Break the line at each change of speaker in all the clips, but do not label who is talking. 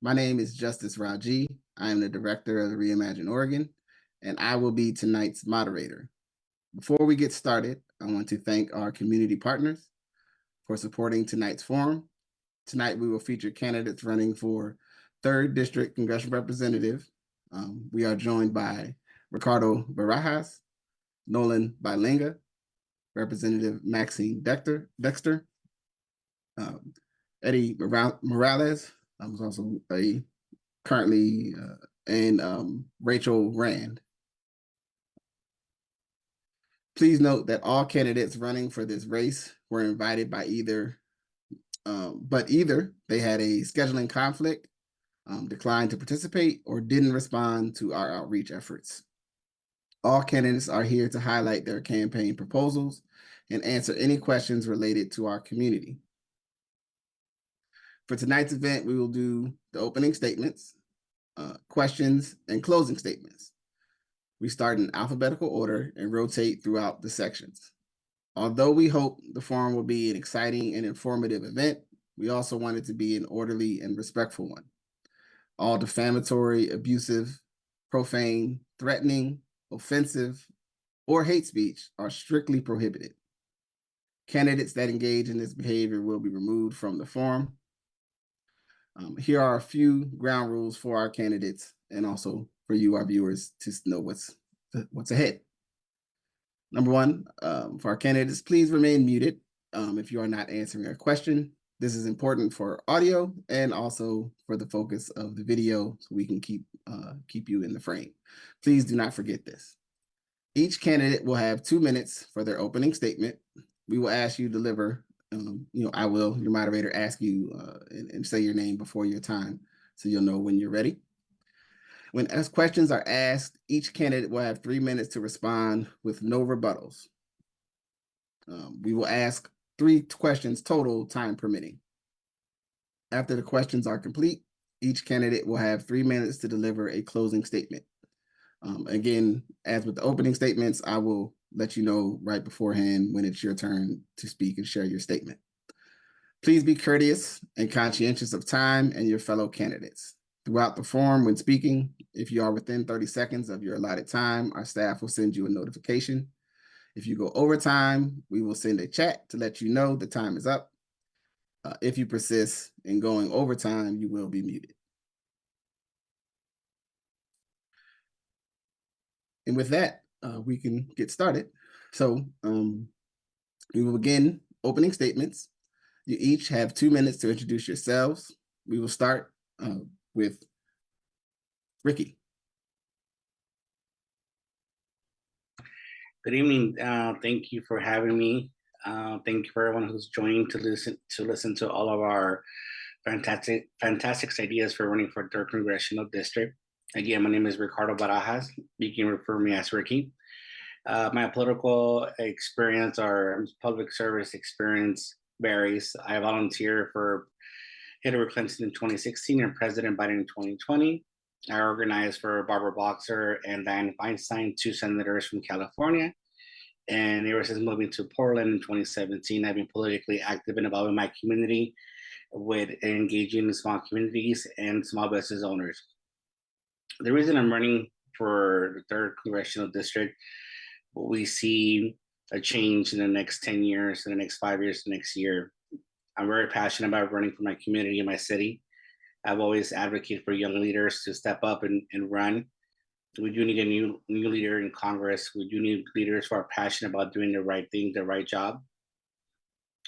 My name is Justice Raji. I am the director of the Reimagine Oregon, and I will be tonight's moderator. Before we get started, I want to thank our community partners for supporting tonight's forum. Tonight, we will feature candidates running for 3rd District Congressional Representative. We are joined by Ricardo Barajas, Nolan Bilenga, Representative Maxine Dexter, Eddie Morales, who's also currently, and Rachel Rand. Please note that all candidates running for this race were invited by either they had a scheduling conflict, declined to participate, or didn't respond to our outreach efforts. All candidates are here to highlight their campaign proposals and answer any questions related to our community. For tonight's event, we will do the opening statements, questions, and closing statements. We start in alphabetical order and rotate throughout the sections. Although we hope the forum will be an exciting and informative event, we also want it to be an orderly and respectful one. All defamatory, abusive, profane, threatening, offensive, or hate speech are strictly prohibited. Candidates that engage in this behavior will be removed from the forum. Here are a few ground rules for our candidates and also for you, our viewers, to know what's ahead. Number one, for our candidates, please remain muted if you are not answering a question. This is important for audio and also for the focus of the video, so we can keep you in the frame. Please do not forget this. Each candidate will have 2 minutes for their opening statement. We will ask you to deliver. I will, your moderator, ask you and say your name before your time, so you'll know when you're ready. When questions are asked, each candidate will have 3 minutes to respond with no rebuttals. We will ask 3 questions total, time permitting. After the questions are complete, each candidate will have 3 minutes to deliver a closing statement. Again, as with the opening statements, I will let you know right beforehand when it's your turn to speak and share your statement. Please be courteous and conscientious of time and your fellow candidates. Throughout the forum, when speaking, if you are within 30 seconds of your allotted time, our staff will send you a notification. If you go over time, we will send a chat to let you know the time is up. If you persist in going over time, you will be muted. And with that, we can get started. So we will begin opening statements. You each have 2 minutes to introduce yourselves. We will start with Ricky.
Good evening. Thank you for having me. Thank you for everyone who's joining to listen to all of our fantastic ideas for running for 3rd Congressional District. Again, my name is Ricardo Barajas. You can refer to me as Ricky. My political experience or public service experience varies. I volunteered for Hillary Clinton in 2016 and President Biden in 2020. I organized for Barbara Boxer and Dianne Feinstein, 2 senators from California. And ever since moving to Portland in 2017, I've been politically active and involved in my community with engaging in small communities and small business owners. The reason I'm running for the 3rd Congressional District, we see a change in the next 10 years, in the next 5 years, the next year. I'm very passionate about running for my community and my city. I've always advocated for young leaders to step up and run. We do need a new leader in Congress. We do need leaders who are passionate about doing the right thing, the right job.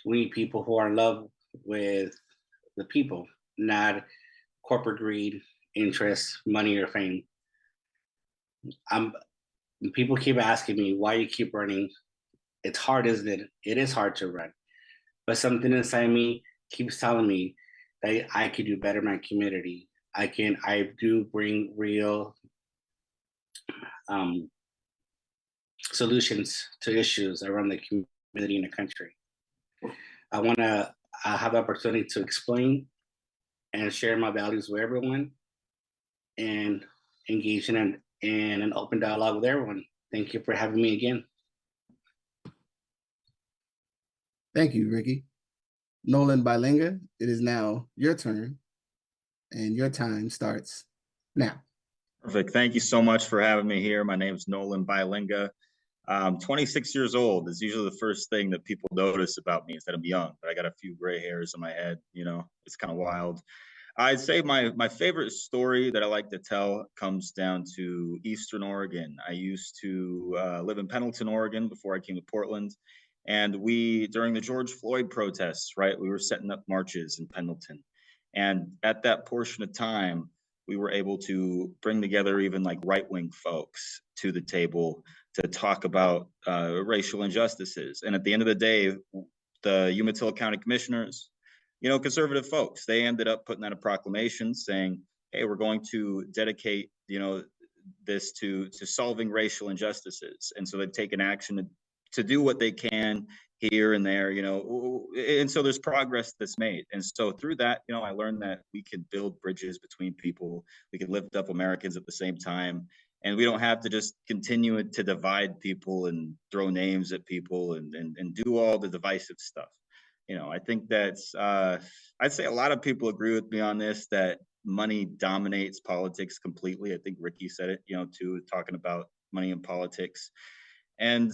We need people who are in love with the people, not corporate greed, interest, money, or fame. People keep asking me why you keep running. It's hard, isn't it? It is hard to run. But something inside me keeps telling me that I could do better in my community. I do bring real solutions to issues around the community and the country. I want to have the opportunity to explain and share my values with everyone and engage in an open dialogue with everyone. Thank you for having me again.
Thank you, Ricky. Nolan Bilenga, it is now your turn. and your time starts now.
Perfect. Thank you so much for having me here. My name is Nolan Bialinga. I'm 26 years old. It's usually the first thing that people notice about me is that I'm young, but I got a few gray hairs on my head. It's kind of wild. I'd say my favorite story that I like to tell comes down to Eastern Oregon. I used to live in Pendleton, Oregon before I came to Portland. And during the George Floyd protests, right, we were setting up marches in Pendleton. And at that portion of time, we were able to bring together even like right-wing folks to the table to talk about racial injustices. And at the end of the day, the Umatilla County Commissioners, conservative folks, they ended up putting out a proclamation saying, hey, we're going to dedicate, this to solving racial injustices. And so they've taken action to do what they can here and there, and so there's progress that's made. And so through that, I learned that we can build bridges between people. We can lift up Americans at the same time. And we don't have to just continue to divide people and throw names at people and do all the divisive stuff. I think that's, I'd say a lot of people agree with me on this, that money dominates politics completely. I think Ricky said it, too, talking about money in politics. And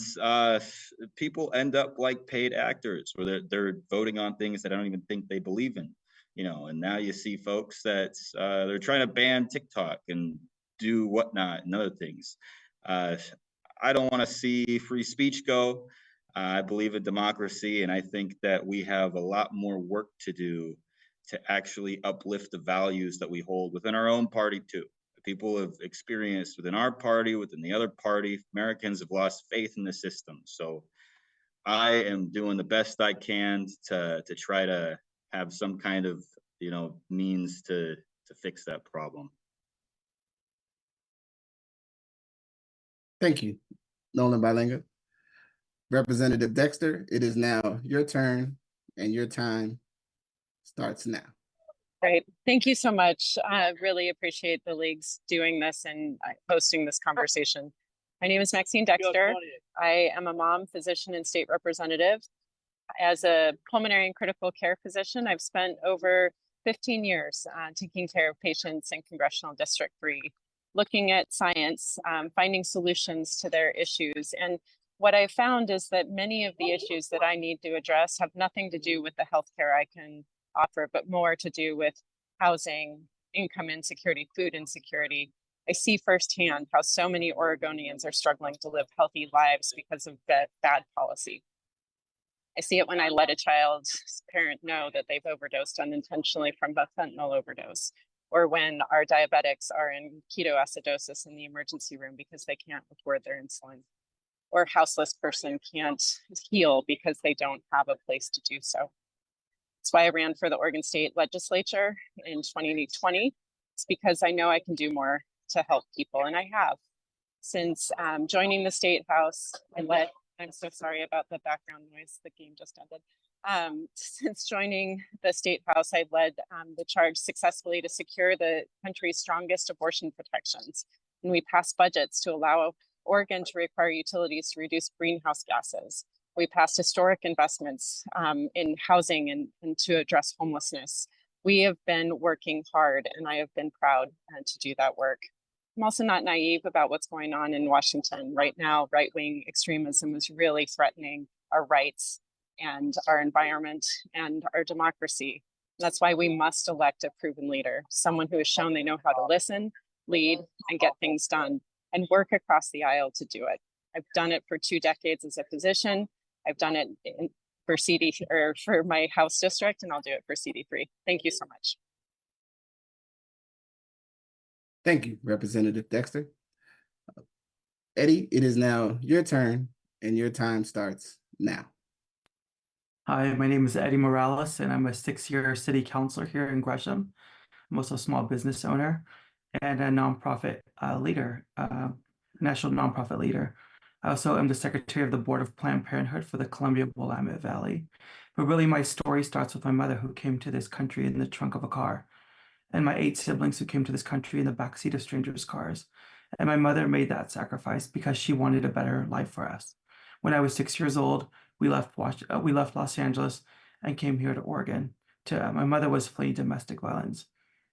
people end up like paid actors where they're voting on things that I don't even think they believe in, and now you see folks that they're trying to ban TikTok and do whatnot and other things. I don't want to see free speech go. I believe in democracy, and I think that we have a lot more work to do to actually uplift the values that we hold within our own party too. People have experienced within our party, within the other party. Americans have lost faith in the system. So I am doing the best I can to try to have some kind of means to fix that problem.
Thank you, Nolan Bialinga. Representative Dexter, it is now your turn, and your time starts now.
Great. Thank you so much. I really appreciate the leagues doing this and hosting this conversation. My name is Maxine Dexter. I am a mom, physician, and state representative. As a pulmonary and critical care physician, I've spent over 15 years taking care of patients in Congressional District 3, looking at science, finding solutions to their issues. And what I found is that many of the issues that I need to address have nothing to do with the healthcare I can offer, but more to do with housing, income insecurity, food insecurity. I see firsthand how so many Oregonians are struggling to live healthy lives because of bad policy. I see it when I let a child's parent know that they've overdosed unintentionally from a fentanyl overdose, or when our diabetics are in ketoacidosis in the emergency room because they can't afford their insulin, or a houseless person can't heal because they don't have a place to do so. That's why I ran for the Oregon State Legislature in 2020. It's because I know I can do more to help people, and I have. Since joining the State House, I'm so sorry about the background noise, the game just ended. Since joining the State House, I led the charge successfully to secure the country's strongest abortion protections. And we passed budgets to allow Oregon to require utilities to reduce greenhouse gases. We passed historic investments in housing and to address homelessness. We have been working hard, and I have been proud to do that work. I'm also not naive about what's going on in Washington right now. Right-wing extremism is really threatening our rights and our environment and our democracy. That's why we must elect a proven leader, someone who has shown they know how to listen, lead, and get things done, and work across the aisle to do it. I've done it for 2 decades as a physician. I've done it for CD or for my House district, and I'll do it for CD3. Thank you so much.
Thank you, Representative Dexter. Eddie, it is now your turn, and your time starts now.
Hi, my name is Eddie Morales, and I'm a 6-year city councilor here in Gresham. I'm also a small business owner and a nonprofit leader, national nonprofit leader. I also am the secretary of the board of Planned Parenthood for the Columbia-Willamette Valley. But really, my story starts with my mother, who came to this country in the trunk of a car, and my 8 siblings who came to this country in the backseat of strangers' cars. And my mother made that sacrifice because she wanted a better life for us. When I was 6 years old, we left Los Angeles and came here to Oregon. My mother was fleeing domestic violence.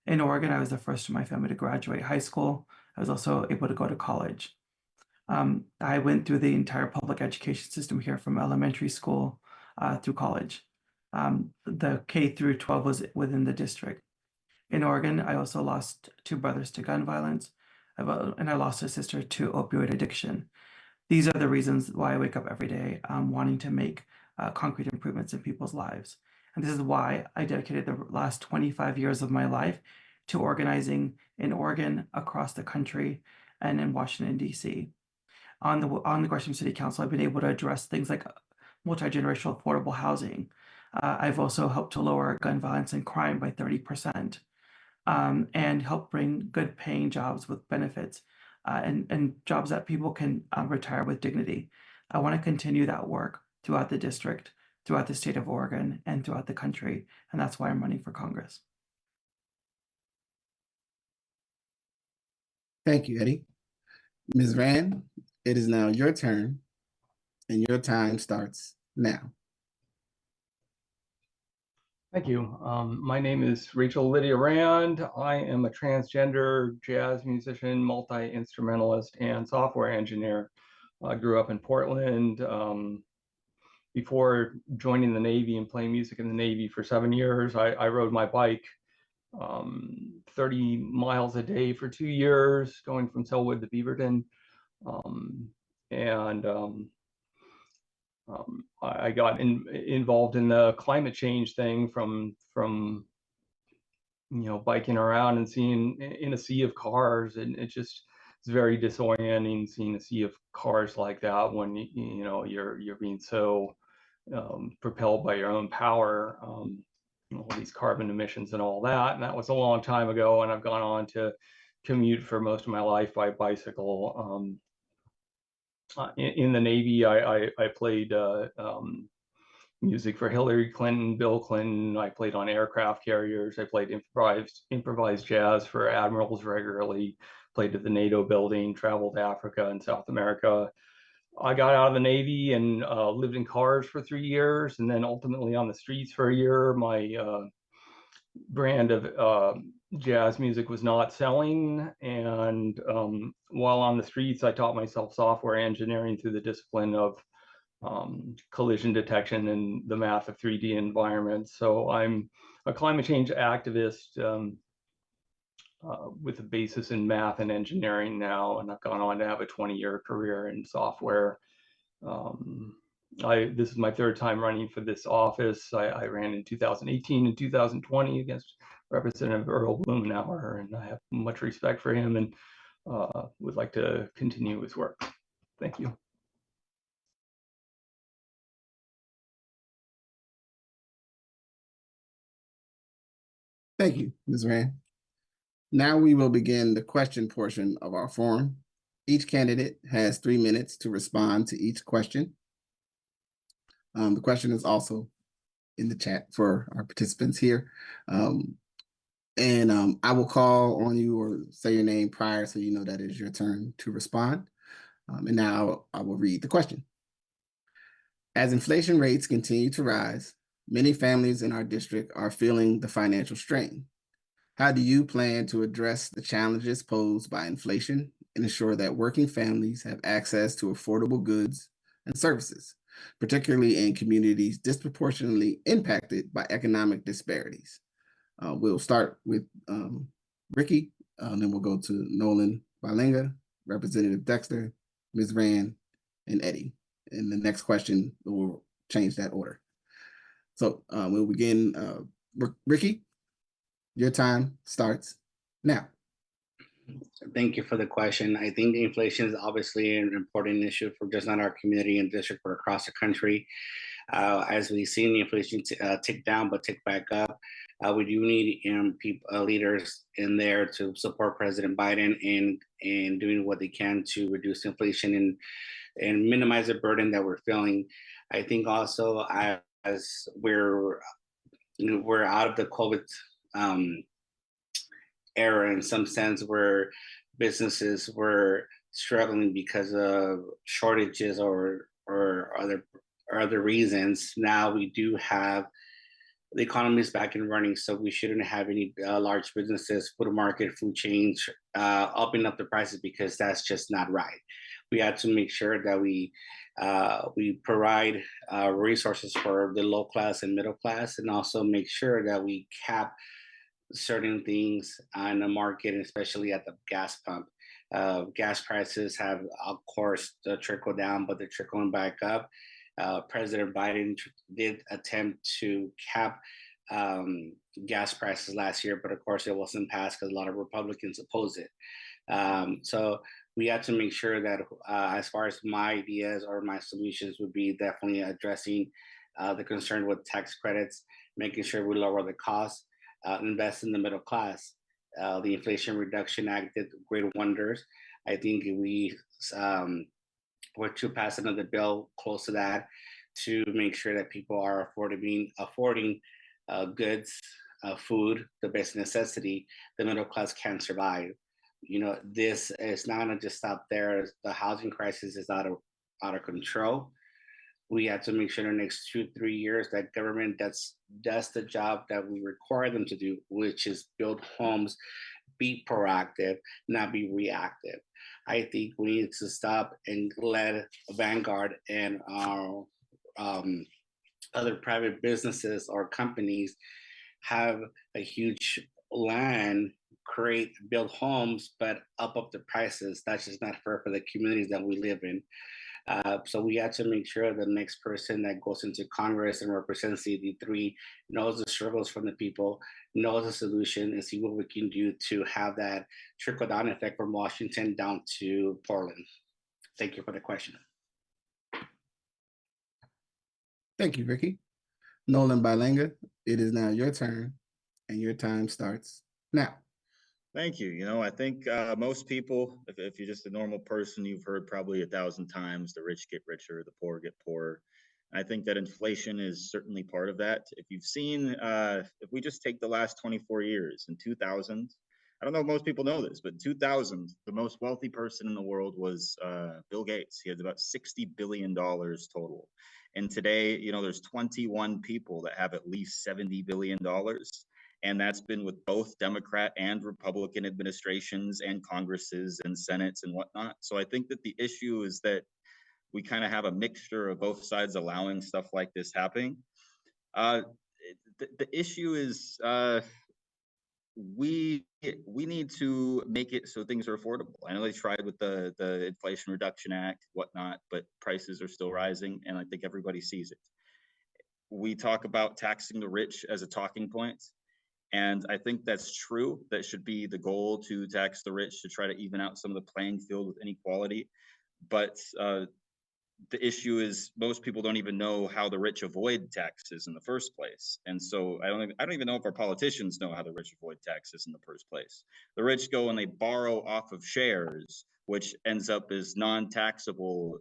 In Oregon, I was the first in my family to graduate high school. I was also able to go to college. I went through the entire public education system here from elementary school through college. The K through 12 was within the district. In Oregon, I also lost two brothers to gun violence, and I lost a sister to opioid addiction. These are the reasons why I wake up every day wanting to make concrete improvements in people's lives. And this is why I dedicated the last 25 years of my life to organizing in Oregon, across the country, and in Washington, D.C. On the Gresham City Council, I've been able to address things like multi-generational affordable housing. I've also helped to lower gun violence and crime by 30%, and help bring good paying jobs with benefits, and jobs that people can retire with dignity. I want to continue that work throughout the district, throughout the state of Oregon, and throughout the country. And that's why I'm running for Congress.
Thank you, Eddie. Ms. Rand, it is now your turn, and your time starts now.
Thank you. My name is Rachel Lydia Rand. I am a transgender jazz musician, multi-instrumentalist, and software engineer. I grew up in Portland. Before joining the Navy and playing music in the Navy for 7 years, I rode my bike 30 miles a day for 2 years, going from Selwood to Beaverton. I got involved in the climate change thing from biking around and seeing in a sea of cars, and it's very disorienting seeing a sea of cars like that when you're being so propelled by your own power, all these carbon emissions and all that. And that was a long time ago, and I've gone on to commute for most of my life by bicycle. In the Navy, I played music for Hillary Clinton, Bill Clinton. I played on aircraft carriers. I played improvised jazz for admirals regularly, played at the NATO building, traveled to Africa and South America. I got out of the Navy and lived in cars for 3 years, and then ultimately on the streets for a year. My brand of jazz music was not selling, and while on the streets, I taught myself software engineering through the discipline of collision detection and the math of 3D environments. So I'm a climate change activist with a basis in math and engineering now, and I've gone on to have a 20-year career in software. This is my third time running for this office. I ran in 2018 and 2020 against Representative Earl Blumenauer, and I have much respect for him and would like to continue his work. Thank you.
Thank you, Ms. Rand. Now we will begin the question portion of our forum. Each candidate has 3 minutes to respond to each question. The question is also in the chat for our participants here. I will call on you or say your name prior so you know that it is your turn to respond. And now I will read the question. As inflation rates continue to rise, many families in our district are feeling the financial strain. How do you plan to address the challenges posed by inflation and ensure that working families have access to affordable goods and services, particularly in communities disproportionately impacted by economic disparities? We'll start with Ricky, then we'll go to Nolan Balinga, Representative Dexter, Ms. Rand, and Eddie. And the next question, we'll change that order. So we'll begin. Ricky, your time starts now.
Thank you for the question. I think inflation is obviously an important issue for just not our community and district, but across the country. As we've seen the inflation tick down, but tick back up, we do need leaders in there to support President Biden in doing what they can to reduce inflation and minimize the burden that we're feeling. I think also as we're out of the COVID era in some sense, where businesses were struggling because of shortages or other reasons. Now we do have the economy is back and running, so we shouldn't have any large businesses, food market, food chains upping up the prices, because that's just not right. We have to make sure that we provide resources for the low class and middle class, and also make sure that we cap certain things on the market, especially at the gas pump. Gas prices have, of course, trickle down, but they're trickling back up. President Biden did attempt to cap gas prices last year, but of course it wasn't passed because a lot of Republicans oppose it. So we have to make sure that as far as my ideas or my solutions would be definitely addressing the concern with tax credits, making sure we lower the cost, invest in the middle class. The Inflation Reduction Act did great wonders. I think we were to pass another bill close to that to make sure that people are affording goods, food, the basic necessity. The middle class can survive. You know, this is not going to just stop there. The housing crisis is out of control. We have to make sure in the next 2-3 years that government does the job that we require them to do, which is build homes, be proactive, not be reactive. I think we need to stop and let Vanguard and our other private businesses or companies have a huge land, build homes, but up the prices. That's just not fair for the communities that we live in. So we have to make sure the next person that goes into Congress and represents CD3 knows the struggles from the people, knows the solution, and see what we can do to have that trickle-down effect from Washington down to Portland. Thank you for the question.
Thank you, Ricky. Nolan Bilenga, it is now your turn, and your time starts now.
Thank you. You know, I think most people, if you're just a normal person, you've heard probably 1,000 times, the rich get richer, the poor get poorer. I think that inflation is certainly part of that. If you've seen, if we just take the last 24 years, in 2000, I don't know if most people know this, but in 2000, the most wealthy person in the world was Bill Gates. He had about $60 billion total. And today, you know, there's 21 people that have at least $70 billion. And that's been with both Democrat and Republican administrations and Congresses and Senates and whatnot. So I think that the issue is that we kind of have a mixture of both sides allowing stuff like this happening. The issue is we need to make it so things are affordable. I know they tried with the Inflation Reduction Act, whatnot, but prices are still rising, and I think everybody sees it. We talk about taxing the rich as a talking point. And I think that's true. That should be the goal, to tax the rich to try to even out some of the playing field with inequality. But the issue is most people don't even know how the rich avoid taxes in the first place. And so I don't even know if our politicians know how the rich avoid taxes in the first place. The rich go and they borrow off of shares, which ends up as non-taxable,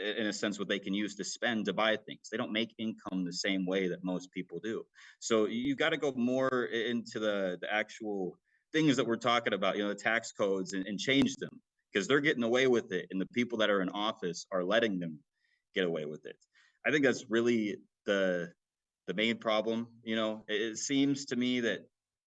in a sense, what they can use to spend to buy things. They don't make income the same way that most people do. So you got to go more into the actual things that we're talking about, you know, the tax codes, and change them, because they're getting away with it, and the people that are in office are letting them get away with it. I think that's really the main problem. You know, it seems to me that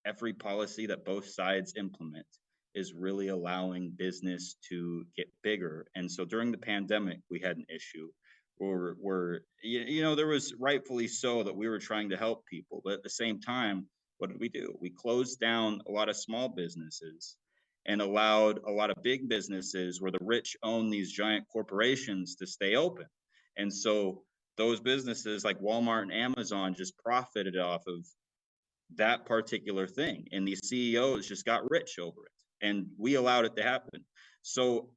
every policy that both sides implement is really allowing business to get bigger. And so during the pandemic, we had an issue where you know, there was rightfully so that we were trying to help people, but at the same time, what did we do? We closed down a lot of small businesses and allowed a lot of big businesses where the rich own these giant corporations to stay open. And so those businesses like Walmart and Amazon just profited off of that particular thing, and these CEOs just got rich over it, and we allowed it to happen. So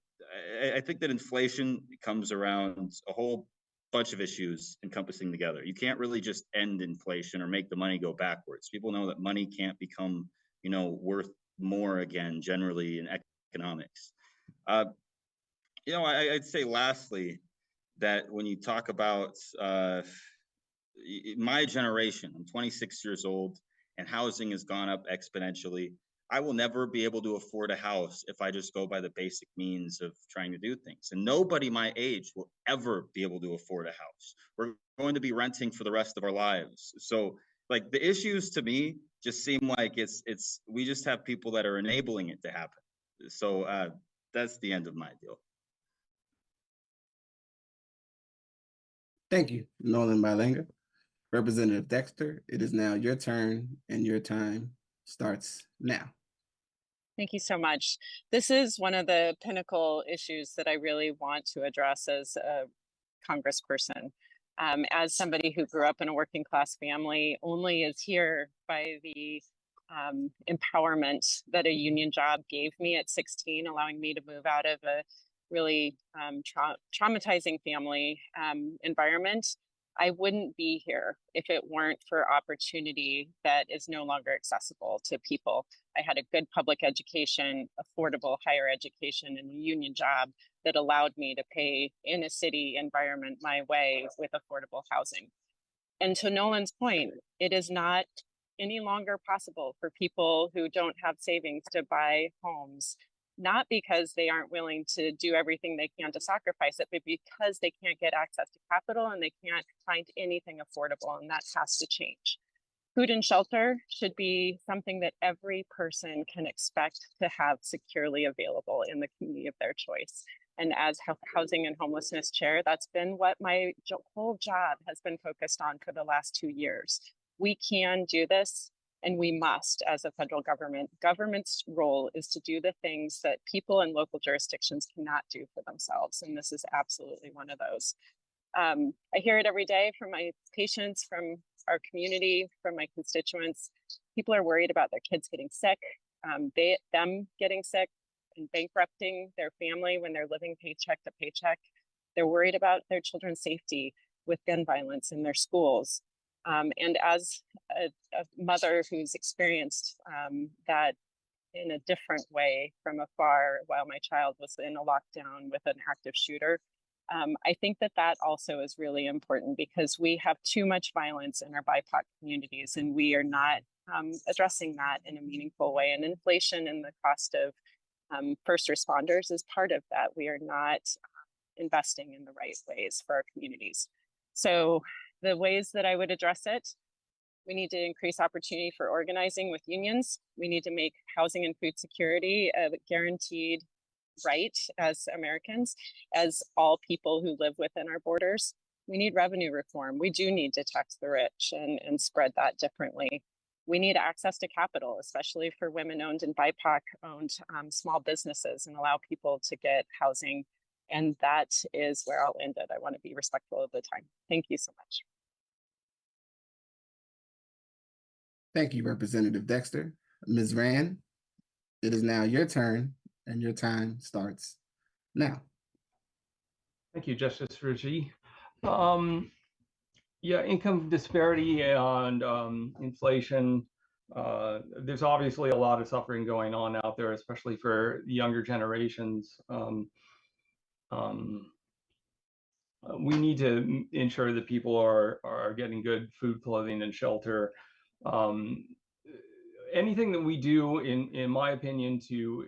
I think that inflation comes around a whole bunch of issues encompassing together. You can't really just end inflation or make the money go backwards. People know that money can't become, you know, worth more again, generally in economics. You know, I'd say lastly that when you talk about my generation, I'm 26 years old, and housing has gone up exponentially. I will never be able to afford a house if I just go by the basic means of trying to do things. And nobody my age will ever be able to afford a house. We're going to be renting for the rest of our lives. So like the issues to me just seem like it's we just have people that are enabling it to happen. So that's the end of my deal.
Thank you, Nolan Bilenga. Representative Dexter, it is now your turn, and your time starts now.
Thank you so much. This is one of the pinnacle issues that I really want to address as a congressperson. As somebody who grew up in a working class family, only is here by the empowerment that a union job gave me at 16, allowing me to move out of a really traumatizing family environment. I wouldn't be here if it weren't for opportunity that is no longer accessible to people. I had a good public education, affordable higher education, and a union job that allowed me to pay in a city environment my way with affordable housing. And to Nolan's point, it is not any longer possible for people who don't have savings to buy homes, not because they aren't willing to do everything they can to sacrifice it, but because they can't get access to capital and they can't find anything affordable, and that has to change. Food and shelter should be something that every person can expect to have securely available in the community of their choice. And as housing and homelessness chair, that's been what my whole job has been focused on for the last 2 years. We can do this, and we must as a federal government. Government's role is to do the things that people in local jurisdictions cannot do for themselves. And this is absolutely one of those. I hear it every day from my patients, from our community, from my constituents. People are worried about their kids getting sick, them getting sick and bankrupting their family when they're living paycheck to paycheck. They're worried about their children's safety with gun violence in their schools. And as a mother who's experienced that in a different way from afar while my child was in a lockdown with an active shooter, I think that that also is really important, because we have too much violence in our BIPOC communities, and we are not addressing that in a meaningful way. And inflation and the cost of first responders is part of that. We are not investing in the right ways for our communities. So the ways that I would address it: we need to increase opportunity for organizing with unions. We need to make housing and food security a guaranteed right as Americans, as all people who live within our borders. We need revenue reform. We do need to tax the rich and spread that differently. We need access to capital, especially for women-owned and BIPOC-owned small businesses, and allow people to get housing. And that is where I'll end it. I want to be respectful of the time. Thank you so much.
Thank you, Representative Dexter. Ms. Rand, it is now your turn, and your time starts now.
Thank you, Justice Ritchie. Yeah, income disparity and inflation. There's obviously a lot of suffering going on out there, especially for the younger generations. We need to ensure that people are getting good food, clothing, and shelter. Anything that we do, in my opinion, to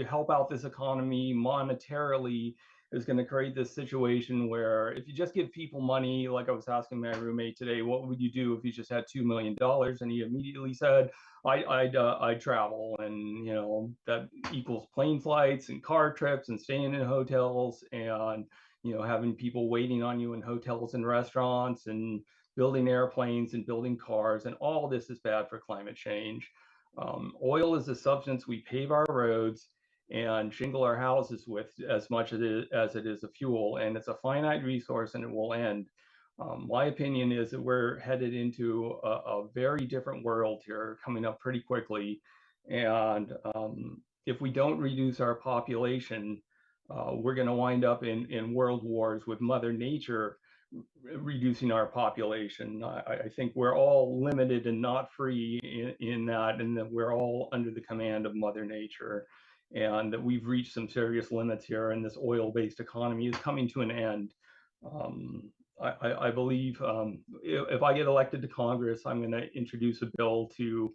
help out this economy monetarily is going to create this situation where if you just give people money, like I was asking my roommate today, what would you do if you just had $2 million? And he immediately said, I'd travel, and that equals plane flights and car trips and staying in hotels, and having people waiting on you in hotels and restaurants, and building airplanes and building cars, and all this is bad for climate change. Oil is a substance we pave our roads and shingle our houses with as much as it is a fuel, and it's a finite resource, and it will end. My opinion is that we're headed into a very different world here, coming up pretty quickly, and if we don't reduce our population, we're going to wind up in world wars with Mother Nature reducing our population. I think we're all limited and not free in that, and that we're all under the command of Mother Nature, and that we've reached some serious limits here, and this oil-based economy is coming to an end. I believe if I get elected to Congress, I'm going to introduce a bill to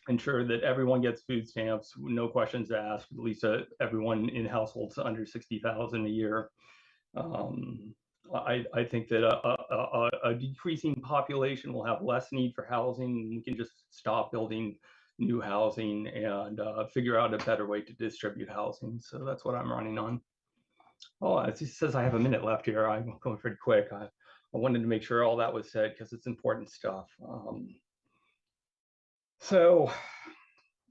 ensure that everyone gets food stamps, no questions asked, at least everyone in households under 60,000 a year. I think that a decreasing population will have less need for housing, and we can just stop building new housing and figure out a better way to distribute housing. So that's what I'm running on. Oh, it says I have a minute left here. I'm going pretty quick. I wanted to make sure all that was said because it's important stuff. So,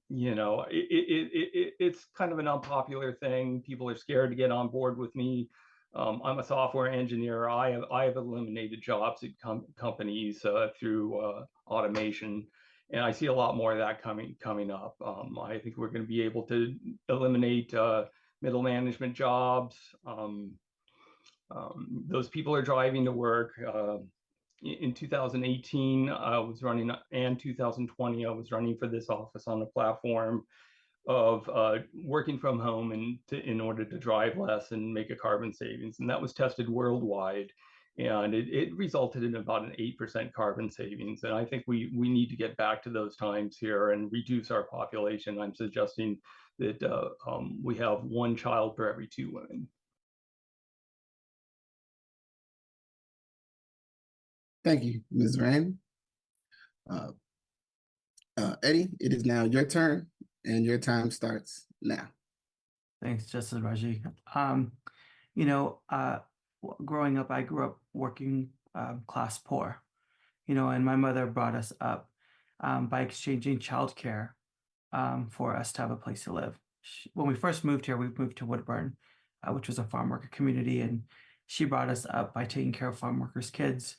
you know, it's kind of an unpopular thing. People are scared to get on board with me. I'm a software engineer. I have eliminated jobs at companies through automation, and I see a lot more of that coming up. I think we're going to be able to eliminate middle management jobs. Those people are driving to work. In 2018, I was running, and 2020, I was running for this office on the platform of working from home in order to drive less and make a carbon savings. And that was tested worldwide. And it resulted in about an 8% carbon savings. And I think we need to get back to those times here and reduce our population. I'm suggesting that we have 1 child per every 2 women.
Thank you, Ms. Rand. Eddie, it is now your turn, and your time starts now.
Thanks, Justice Raji. You know, growing up, I grew up working class poor, you know, and my mother brought us up by exchanging childcare for us to have a place to live. When we first moved here, we moved to Woodburn, which was a farm worker community, and she brought us up by taking care of farm workers' kids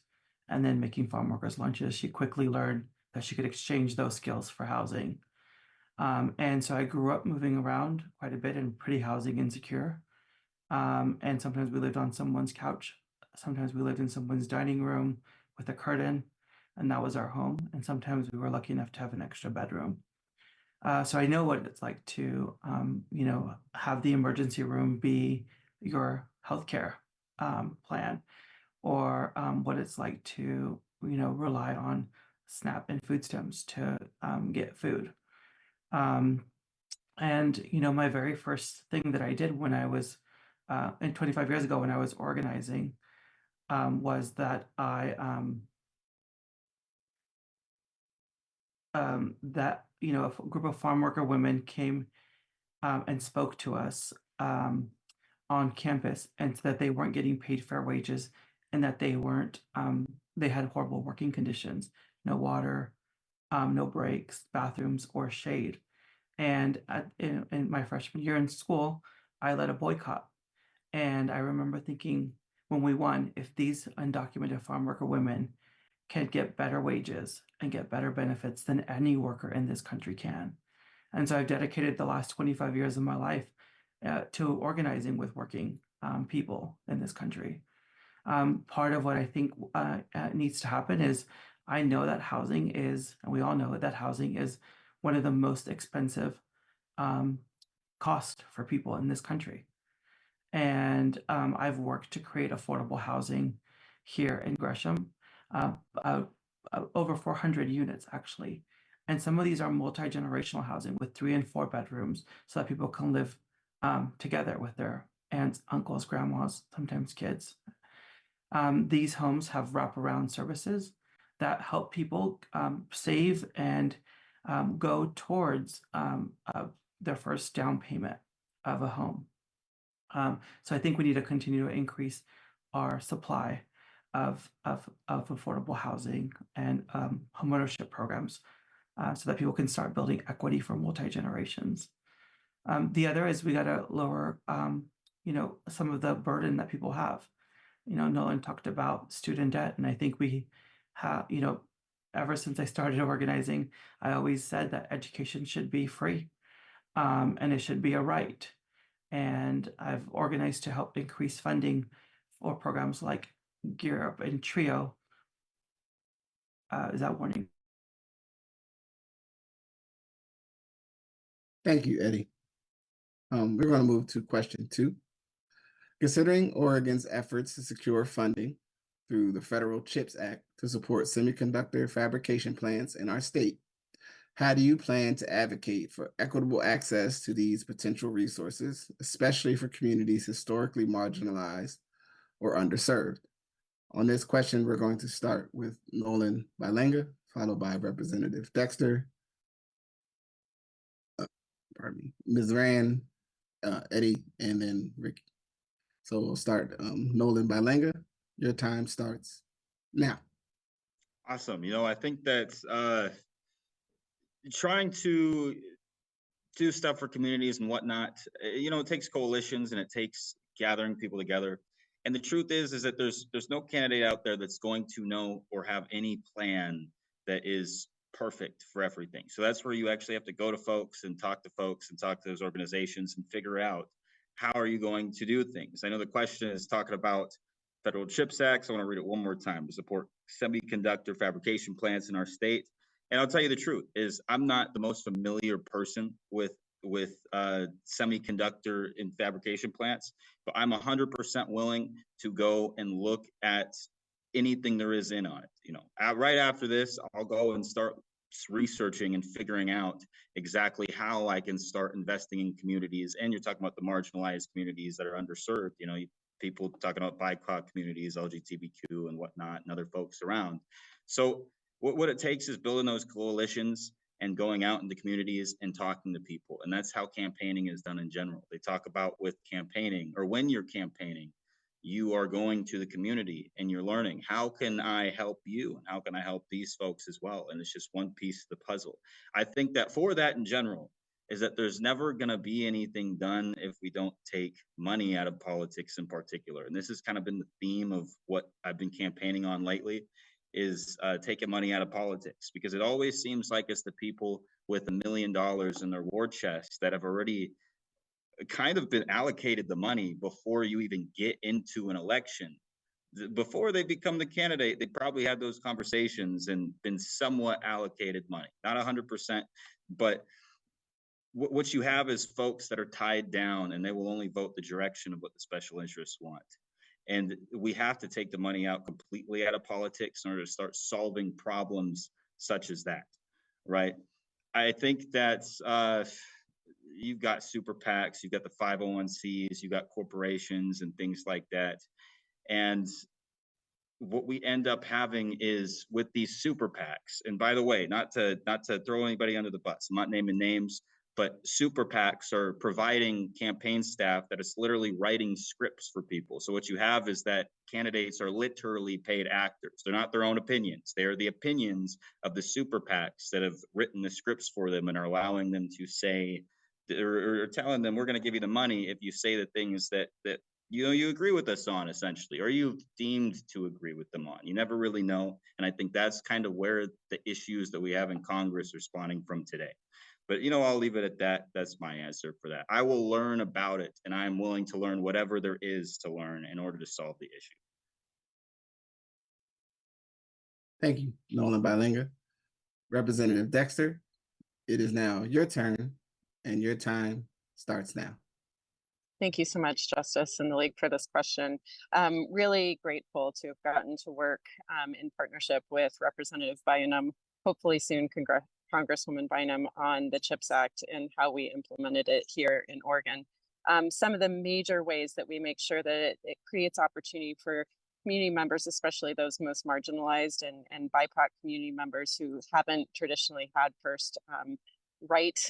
and then making farm workers' lunches. She quickly learned that she could exchange those skills for housing. And so I grew up moving around quite a bit and pretty housing insecure. And sometimes we lived on someone's couch. Sometimes we lived in someone's dining room with a curtain, and that was our home. And sometimes we were lucky enough to have an extra bedroom. So I know what it's like to, you know, have the emergency room be your healthcare plan, or what it's like to, you know, rely on SNAP and food stamps to get food. And, you know, my very first thing that I did when I was, and 25 years ago when I was organizing, was that that, you know, a group of farm worker women came and spoke to us on campus, and said that they weren't getting paid fair wages, and that they weren't, they had horrible working conditions, no water, no breaks, bathrooms, or shade. And in my freshman year in school, I led a boycott. And I remember thinking when we won, if these undocumented farm worker women can get better wages and get better benefits than any worker in this country can. And so I've dedicated the last 25 years of my life to organizing with working people in this country. Part of what I think needs to happen is, I know that housing is, and we all know that housing is one of the most expensive cost for people in this country. And I've worked to create affordable housing here in Gresham, over 400 units actually. And some of these are multi-generational housing with 3 and 4 bedrooms, so that people can live together with their aunts, uncles, grandmas, sometimes kids. These homes have wraparound services that help people save and go towards their first down payment of a home. So I think we need to continue to increase our supply of affordable housing and homeownership programs, so that people can start building equity for multi-generations. The other is we got to lower, you know, some of the burden that people have. You know, Nolan talked about student debt, and I think we have, you know, ever since I started organizing, I always said that education should be free, and it should be a right. And I've organized to help increase funding for programs like Gear Up and Trio. Is that warning?
Thank you, Eddie. We're going to move to question 2. Considering Oregon's efforts to secure funding through the federal CHIPS Act to support semiconductor fabrication plants in our state, how do you plan to advocate for equitable access to these potential resources, especially for communities historically marginalized or underserved? On this question, we're going to start with Nolan Bilenga, followed by Representative Dexter, Ms. Rand, Eddie, and then Ricky. So we'll start Nolan Bilenga. Your time starts now.
Awesome. I think that trying to do stuff for communities and whatnot, it takes coalitions and it takes gathering people together. And the truth is that there's no candidate out there that's going to know or have any plan that is perfect for everything. So that's where you actually have to go to folks and talk to those organizations and figure out how are you going to do things. I know the question is talking about Federal CHIPS Act. So I want to read it one more time: to support semiconductor fabrication plants in our state. And I'll tell you the truth is I'm not the most familiar person with semiconductor and fabrication plants, but I'm 100% willing to go and look at anything there is in on it. Right after this, I'll go and start researching and figuring out exactly how I can start investing in communities. And you're talking about the marginalized communities that are underserved. People talking about BIPOC communities, LGBTQ and whatnot, and other folks around. So what it takes is building those coalitions and going out into communities and talking to people. And that's how campaigning is done in general. They talk about with campaigning, or when you're campaigning, you are going to the community and you're learning, how can I help you? And how can I help these folks as well? And it's just one piece of the puzzle. I think that for that in general, is that there's never going to be anything done if we don't take money out of politics in particular. And this has kind of been the theme of what I've been campaigning on lately, is taking money out of politics, because it always seems like it's the people with $1 million in their war chest that have already kind of been allocated the money before you even get into an election. Before they become the candidate, they probably had those conversations and been somewhat allocated money, not 100%, but what you have is folks that are tied down and they will only vote the direction of what the special interests want. And we have to take the money out completely out of politics in order to start solving problems such as that, right? I think that you've got super PACs, you've got the 501cs, you've got corporations and things like that. And what we end up having is with these super PACs, and by the way, not to throw anybody under the bus, I'm not naming names, but super PACs are providing campaign staff that is literally writing scripts for people. So what you have is that candidates are literally paid actors. They're not their own opinions. They are the opinions of the super PACs that have written the scripts for them and are allowing them to say, or telling them, we're going to give you the money if you say the things that you agree with us on, essentially, or you've deemed to agree with them on. You never really know. And I think that's kind of where the issues that we have in Congress are spawning from today. But, I'll leave it at that. That's my answer for that. I will learn about it, and I'm willing to learn whatever there is to learn in order to solve the issue.
Thank you, Nolan Bilenga. Representative Dexter, it is now your turn, and your time starts now.
Thank you so much, Justice and the League, for this question. Really grateful to have gotten to work in partnership with Representative Bynum, hopefully soon Congresswoman Bynum, on the CHIPS Act and how we implemented it here in Oregon. Some of the major ways that we make sure that it creates opportunity for community members, especially those most marginalized and BIPOC community members who haven't traditionally had first right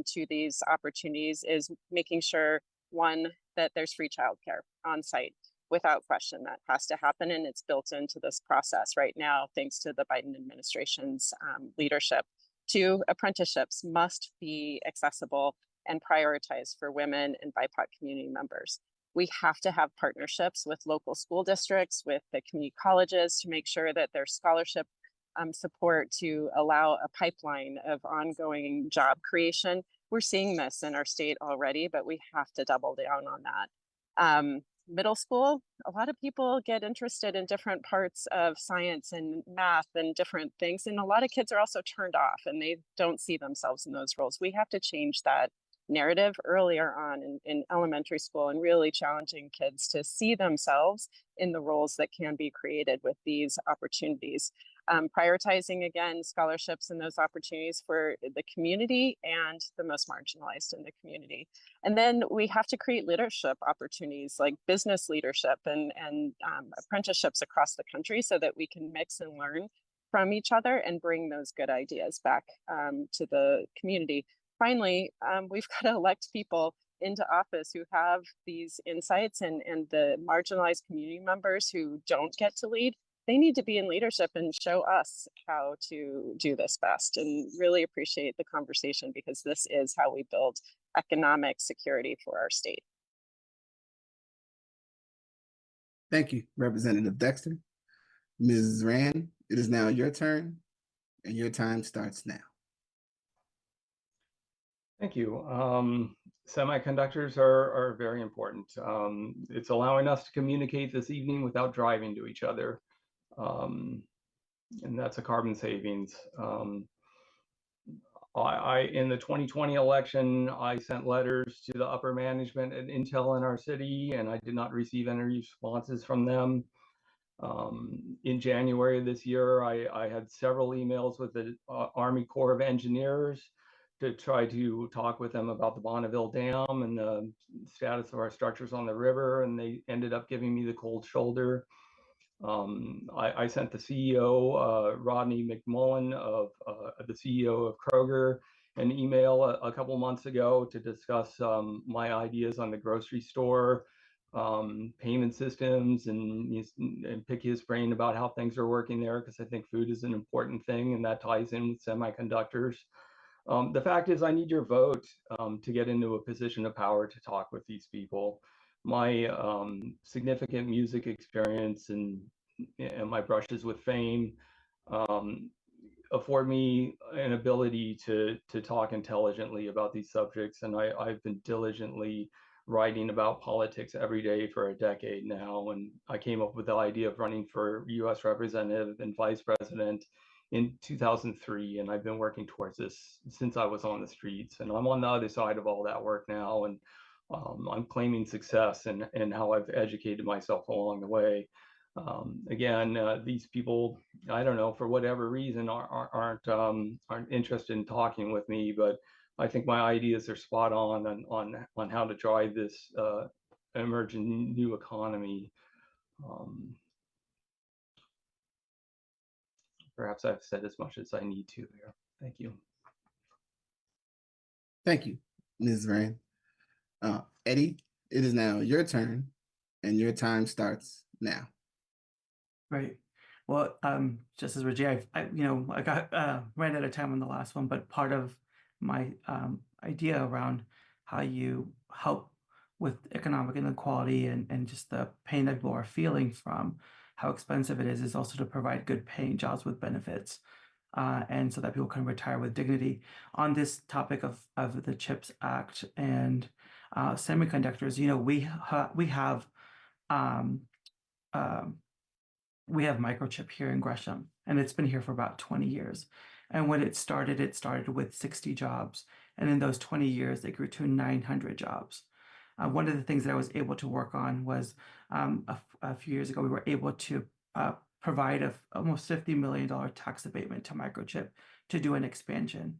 to these opportunities, is making sure, one, that there's free childcare on site. Without question, that has to happen, and it's built into this process right now, thanks to the Biden administration's leadership. Two, apprenticeships must be accessible and prioritized for women and BIPOC community members. We have to have partnerships with local school districts, with the community colleges, to make sure that there's scholarship support to allow a pipeline of ongoing job creation. We're seeing this in our state already, but we have to double down on that. Middle school, a lot of people get interested in different parts of science and math and different things. And a lot of kids are also turned off and they don't see themselves in those roles. We have to change that narrative earlier on in elementary school, and really challenging kids to see themselves in the roles that can be created with these opportunities. prioritizing, again, scholarships and those opportunities for the community and the most marginalized in the community. And then we have to create leadership opportunities like business leadership and apprenticeships across the country so that we can mix and learn from each other and bring those good ideas back to the community. Finally, we've got to elect people into office who have these insights, and the marginalized community members who don't get to lead, they need to be in leadership and show us how to do this best. And really appreciate the conversation, because this is how we build economic security for our state.
Thank you, Representative Dexter. Ms. Rand, it is now your turn, and your time starts now.
Thank you. Semiconductors are very important. It's allowing us to communicate this evening without driving to each other. And that's a carbon savings. In the 2020 election, I sent letters to the upper management at Intel in our city, and I did not receive any responses from them. In January of this year, I had several emails with the Army Corps of Engineers to try to talk with them about the Bonneville Dam and the status of our structures on the river, and they ended up giving me the cold shoulder. I sent the CEO, Rodney McMullen, the CEO of Kroger, an email a couple months ago to discuss my ideas on the grocery store payment systems and pick his brain about how things are working there, because I think food is an important thing, and that ties in with semiconductors. The fact is, I need your vote to get into a position of power to talk with these people. My significant music experience and my brushes with fame afford me an ability to talk intelligently about these subjects, and I've been diligently writing about politics every day for a decade now, and I came up with the idea of running for U.S. representative and vice president in 2003, and I've been working towards this since I was on the streets, and I'm on the other side of all that work now, and I'm claiming success and how I've educated myself along the way. Again, these people, I don't know, for whatever reason, aren't interested in talking with me, but I think my ideas are spot on how to drive this emerging new economy. Perhaps I've said as much as I need to here. Thank you.
Thank you, Ms. Rand. Eddie, it is now your turn, and your time starts now.
Right. Well, just as Reggie, I got ran out of time on the last one, but part of my idea around how you help with economic inequality and just the pain that people are feeling from how expensive it is also to provide good paying jobs with benefits, and so that people can retire with dignity. On this topic of the CHIPS Act and semiconductors, we have microchip here in Gresham, and it's been here for about 20 years. And when it started with 60 jobs. And in those 20 years, it grew to 900 jobs. One of the things that I was able to work on was a few years ago, we were able to provide almost $50 million tax abatement to microchip to do an expansion.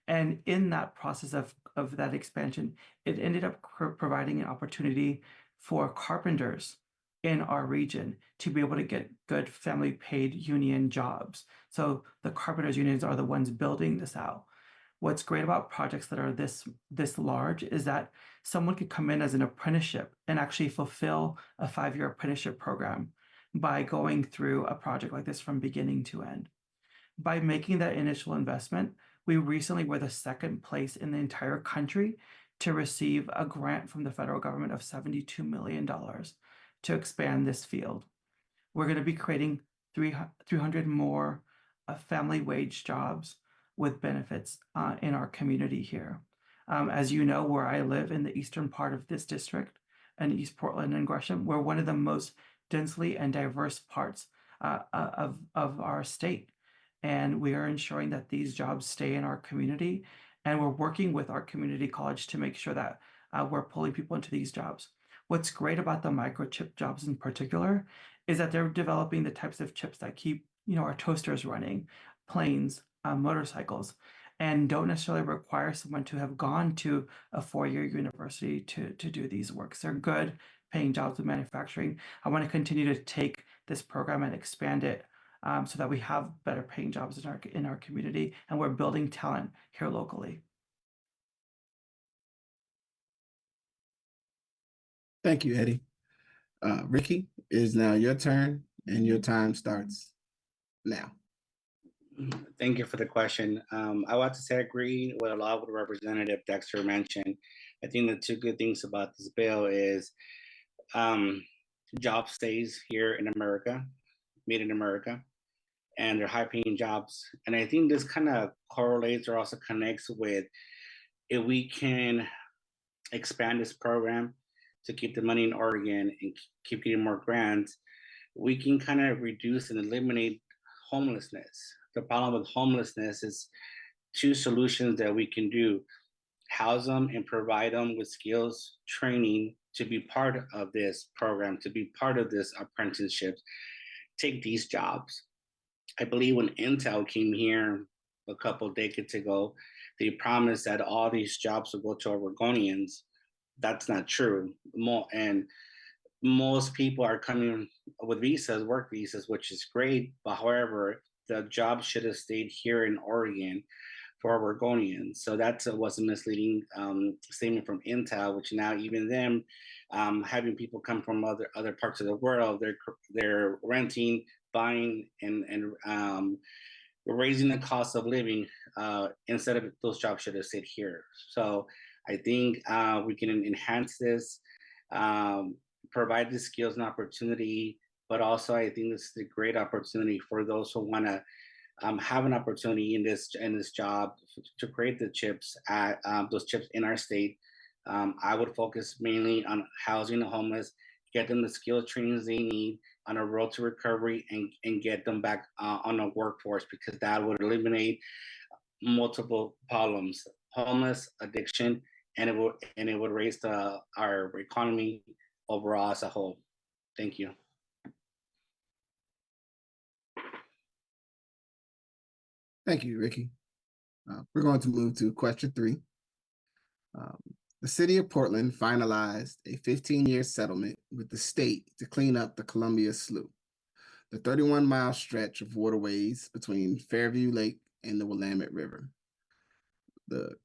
And in that process of that expansion, it ended up providing an opportunity for carpenters in our region to be able to get good family paid union jobs. So the carpenters unions are the ones building this out. What's great about projects that are this large is that someone could come in as an apprenticeship and actually fulfill a 5-year apprenticeship program by going through a project like this from beginning to end. By making that initial investment, we recently were the second place in the entire country to receive a grant from the federal government of $72 million to expand this field. We're going to be creating 300 more family wage jobs with benefits in our community here. As you know, where I live in the eastern part of this district, in East Portland and Gresham, we're one of the most densely and diverse parts of our state. And we are ensuring that these jobs stay in our community. And we're working with our community college to make sure that we're pulling people into these jobs. What's great about the microchip jobs in particular is that they're developing the types of chips that keep our toasters running, planes, motorcycles, and don't necessarily require someone to have gone to a four-year university to do these works. They're good paying jobs with manufacturing. I want to continue to take this program and expand it so that we have better paying jobs in our community, and we're building talent here locally.
Thank you, Eddie. Ricky, it is now your turn, and your time starts now.
Thank you for the question. I want to say I agree with a lot of what Representative Dexter mentioned. I think the two good things about this bill is job stays here in America, made in America, and they're high-paying jobs. And I think this kind of correlates or also connects with if we can expand this program to keep the money in Oregon and keep getting more grants, we can kind of reduce and eliminate homelessness. The problem with homelessness is two solutions that we can do: house them and provide them with skills training to be part of this program, to be part of this apprenticeship, take these jobs. I believe when Intel came here a couple of decades ago, they promised that all these jobs would go to Oregonians. That's not true. Most people are coming with visas, work visas, which is great. But however, the job should have stayed here in Oregon for Oregonians. So that was a misleading statement from Intel, which now even them having people come from other parts of the world, they're renting, buying, and raising the cost of living instead of those jobs should have stayed here. So I think we can enhance this, provide the skills and opportunity, but also I think this is a great opportunity for those who want to have an opportunity in this job to create the chips at those chips in our state. I would focus mainly on housing the homeless, get them the skill trainings they need on a road to recovery, and get them back on the workforce, because that would eliminate multiple problems: homeless, addiction, and it would raise our economy overall as a whole. Thank you.
Thank you, Ricky. We're going to move to question 3. The city of Portland finalized a 15-year settlement with the state to clean up the Columbia Slough, the 31-mile stretch of waterways between Fairview Lake and the Willamette River. The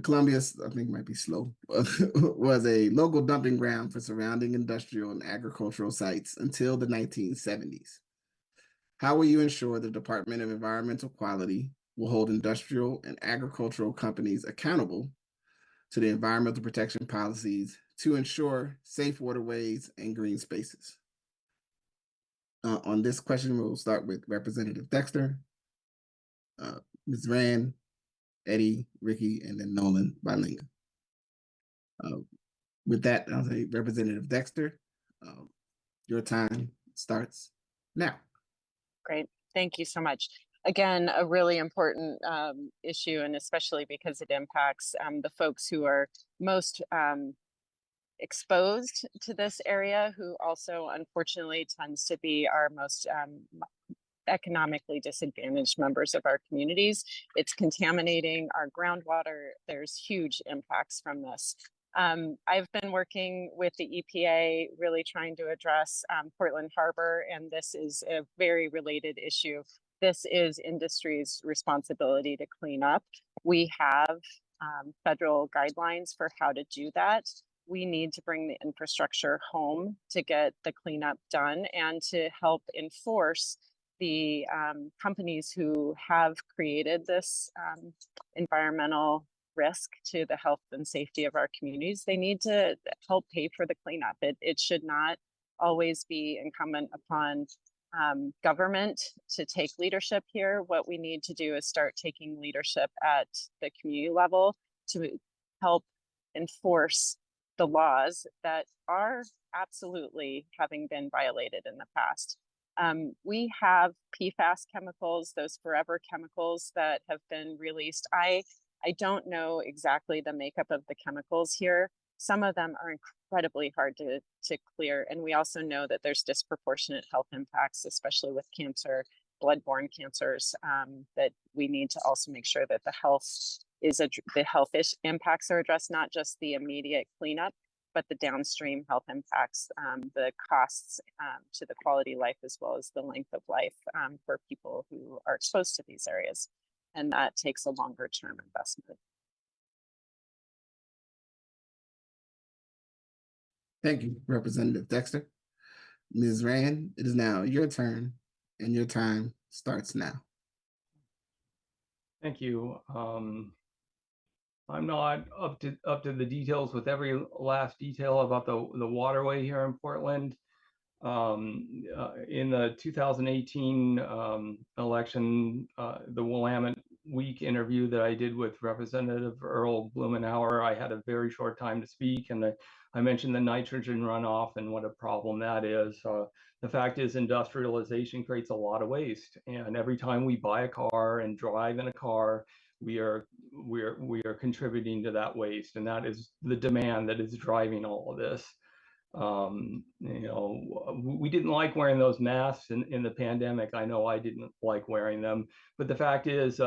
Columbia, I think it might be slow, was a local dumping ground for surrounding industrial and agricultural sites until the 1970s. How will you ensure the Department of Environmental Quality will hold industrial and agricultural companies accountable to the environmental protection policies to ensure safe waterways and green spaces? On this question, we'll start with Representative Dexter, Ms. Rand, Eddie, Ricky, and then Nolan Bilinga. With that, I'll say Representative Dexter, your time starts now.
Great. Thank you so much. Again, a really important issue, and especially because it impacts the folks who are most exposed to this area, who also unfortunately tends to be our most economically disadvantaged members of our communities. It's contaminating our groundwater. There's huge impacts from this. I've been working with the EPA, really trying to address Portland Harbor, and this is a very related issue. This is industry's responsibility to clean up. We have federal guidelines for how to do that. We need to bring the infrastructure home to get the cleanup done and to help enforce the companies who have created this environmental risk to the health and safety of our communities. They need to help pay for the cleanup. It should not always be incumbent upon government to take leadership here. What we need to do is start taking leadership at the community level to help enforce the laws that are absolutely having been violated in the past. We have PFAS chemicals, those forever chemicals that have been released. I don't know exactly the makeup of the chemicals here. Some of them are incredibly hard to clear. And we also know that there's disproportionate health impacts, especially with cancer bloodborne cancers, that we need to also make sure that the health impacts are addressed, not just the immediate cleanup, but the downstream health impacts, the costs to the quality of life, as well as the length of life for people who are exposed to these areas. And that takes a longer term investment.
Thank you, Representative Dexter. Ms. Rand, it is now your turn, and your time starts now.
Thank you. I'm not up to the details with every last detail about the waterway here in Portland. In the 2018 election, the Willamette Week interview that I did with Representative Earl Blumenauer, I had a very short time to speak, and I mentioned the nitrogen runoff and what a problem that is. The fact is, industrialization creates a lot of waste, and every time we buy a car and drive in a car, we are contributing to that waste, and that is the demand that is driving all of this. We didn't like wearing those masks in the pandemic. I know I didn't like wearing them, but the fact is,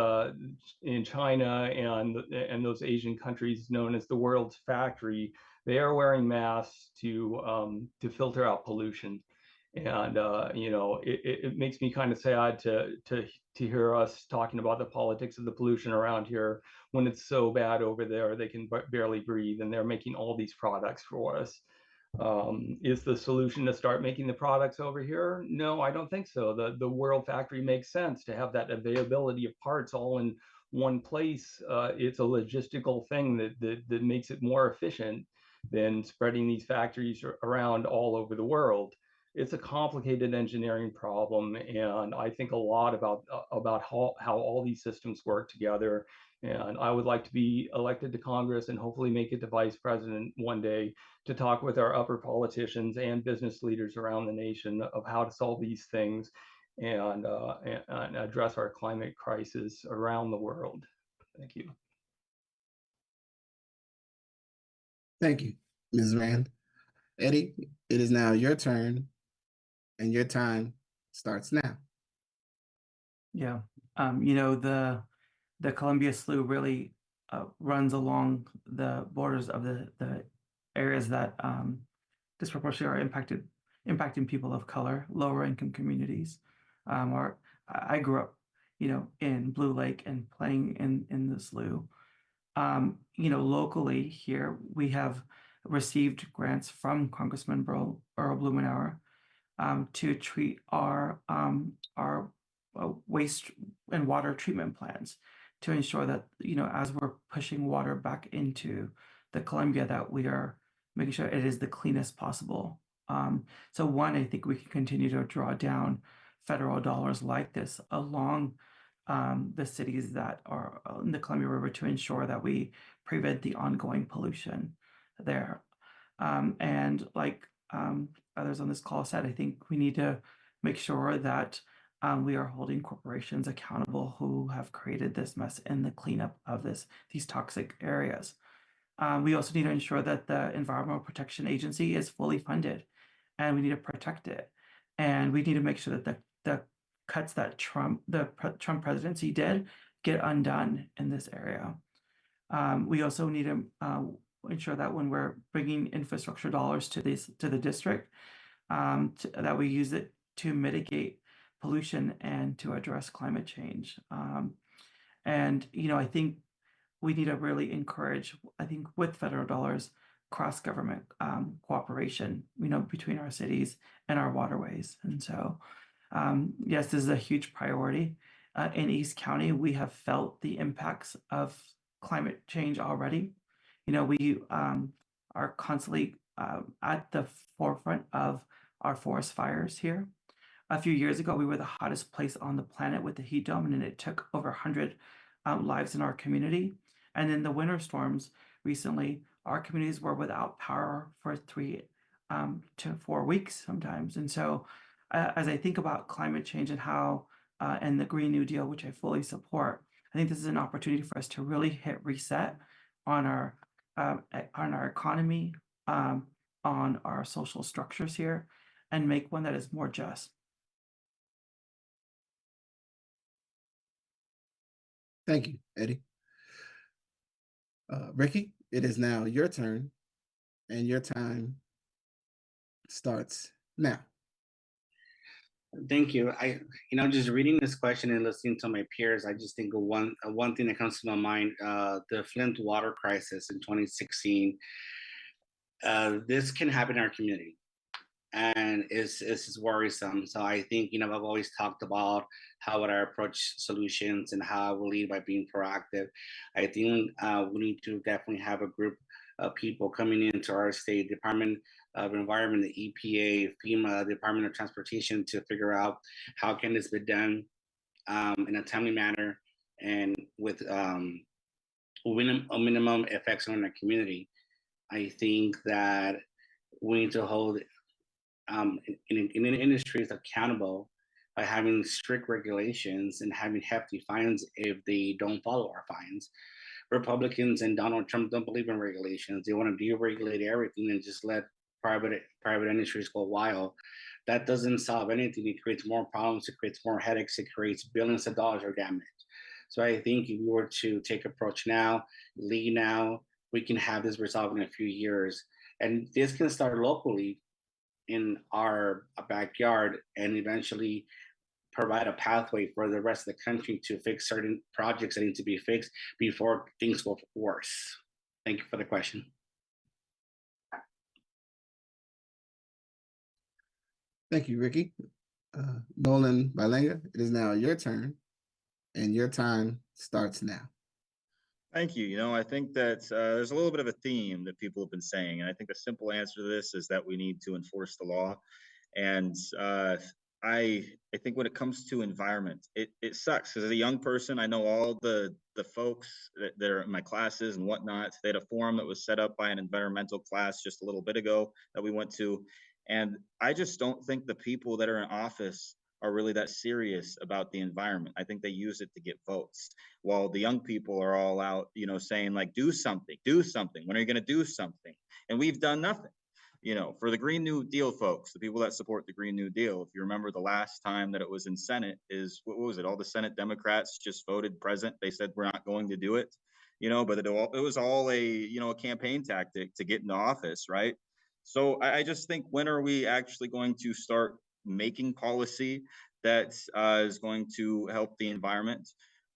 in China and those Asian countries known as the world's factory, they are wearing masks to filter out pollution. And it makes me kind of sad to hear us talking about the politics of the pollution around here when it's so bad over there they can barely breathe, and they're making all these products for us. Is the solution to start making the products over here? No, I don't think so. The world factory makes sense to have that availability of parts all in one place. It's a logistical thing that makes it more efficient than spreading these factories around all over the world. It's a complicated engineering problem, and I think a lot about how all these systems work together. And I would like to be elected to Congress and hopefully make it to vice president one day to talk with our upper politicians and business leaders around the nation of how to solve these things and address our climate crisis around the world. Thank you.
Thank you, Ms. Rand. Eddie, it is now your turn, and your time starts now.
Yeah, the Columbia Slough really runs along the borders of the areas that disproportionately are impacting people of color, lower income communities. I grew up, in Blue Lake and playing in the slough. Locally here, we have received grants from Congressman Earl Blumenauer to treat our waste and water treatment plants to ensure that, as we're pushing water back into the Columbia, that we are making sure it is the cleanest possible. So one, I think we can continue to draw down federal dollars like this along the cities that are in the Columbia River to ensure that we prevent the ongoing pollution there. And like others on this call said, I think we need to make sure that we are holding corporations accountable who have created this mess in the cleanup of these toxic areas. We also need to ensure that the Environmental Protection Agency is fully funded, and we need to protect it. And we need to make sure that the cuts that Trump presidency did get undone in this area. We also need to ensure that when we're bringing infrastructure dollars to the district, that we use it to mitigate pollution and to address climate change. And I think we need to really encourage, with federal dollars, cross-government cooperation, between our cities and our waterways. And so, yes, this is a huge priority. In East County, we have felt the impacts of climate change already. We are constantly at the forefront of our forest fires here. A few years ago, we were the hottest place on the planet with the heat dome, and it took over 100 lives in our community. And in the winter storms recently, our communities were without power for 3 to 4 weeks sometimes. And so as I think about climate change and how, and the Green New Deal, which I fully support, I think this is an opportunity for us to really hit reset on our economy, on our social structures here, and make one that is more just.
Thank you, Eddie. Ricky, it is now your turn, and your time starts now.
Thank you. Just reading this question and listening to my peers, I just think of one thing that comes to my mind: the Flint water crisis in 2016. This can happen in our community, and it's worrisome. So I think, I've always talked about how would I approach solutions and how I will lead by being proactive. I think we need to definitely have a group of people coming into our state Department of Environment, the EPA, FEMA, Department of Transportation, to figure out how can this be done in a timely manner and with minimum effects on the community. I think that we need to hold in industries accountable by having strict regulations and having hefty fines if they don't follow our fines. Republicans and Donald Trump don't believe in regulations. They want to deregulate everything and just let private industries go wild. That doesn't solve anything. It creates more problems. It creates more headaches. It creates billions of dollars of damage. So I think if we were to take approach now, lead now, we can have this resolved in a few years. And this can start locally in our backyard and eventually provide a pathway for the rest of the country to fix certain projects that need to be fixed before things go worse. Thank you for the question.
Thank you, Ricky. Nolan Bilenga, it is now your turn, and your time starts now.
Thank you. I think that there's a little bit of a theme that people have been saying, and I think the simple answer to this is that we need to enforce the law. And I think when it comes to environment, it sucks because as a young person, I know all the folks that are in my classes and whatnot. They had a forum that was set up by an environmental class just a little bit ago that we went to, and I just don't think the people that are in office are really that serious about the environment. I think they use it to get votes, while the young people are all out, saying like, do something. When are you going to do something? And we've done nothing. For the Green New Deal folks, the people that support the Green New Deal, if you remember the last time that it was in Senate, what was it? All the Senate Democrats just voted present. They said we're not going to do it, but it was all a campaign tactic to get into office, right? So I just think, when are we actually going to start making policy that is going to help the environment?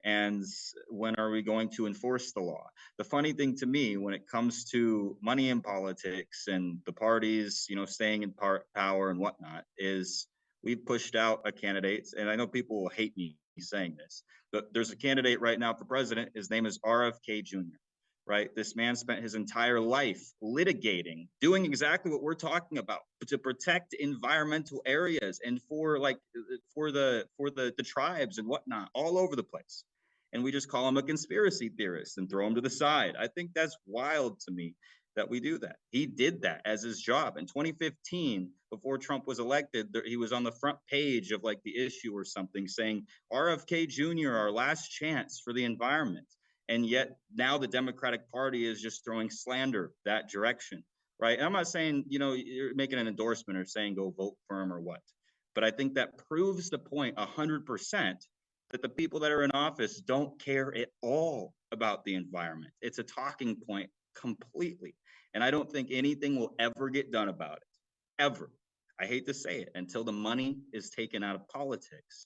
And when are we going to enforce the law? The funny thing to me, when it comes to money in politics and the parties, staying in power and whatnot, is we've pushed out a candidate, and I know people will hate me saying this, but there's a candidate right now for president. His name is RFK Jr., right? This man spent his entire life litigating, doing exactly what we're talking about, to protect environmental areas and for the tribes and whatnot all over the place. And we just call him a conspiracy theorist and throw him to the side. I think that's wild to me that we do that. He did that as his job. In 2015, before Trump was elected, he was on the front page of like the issue or something saying, RFK Jr., our last chance for the environment. And yet now the Democratic Party is just throwing slander that direction, right? And I'm not saying, you're making an endorsement or saying go vote for him or what. But I think that proves the point 100% that the people that are in office don't care at all about the environment. It's a talking point completely. And I don't think anything will ever get done about it, ever. I hate to say it, until the money is taken out of politics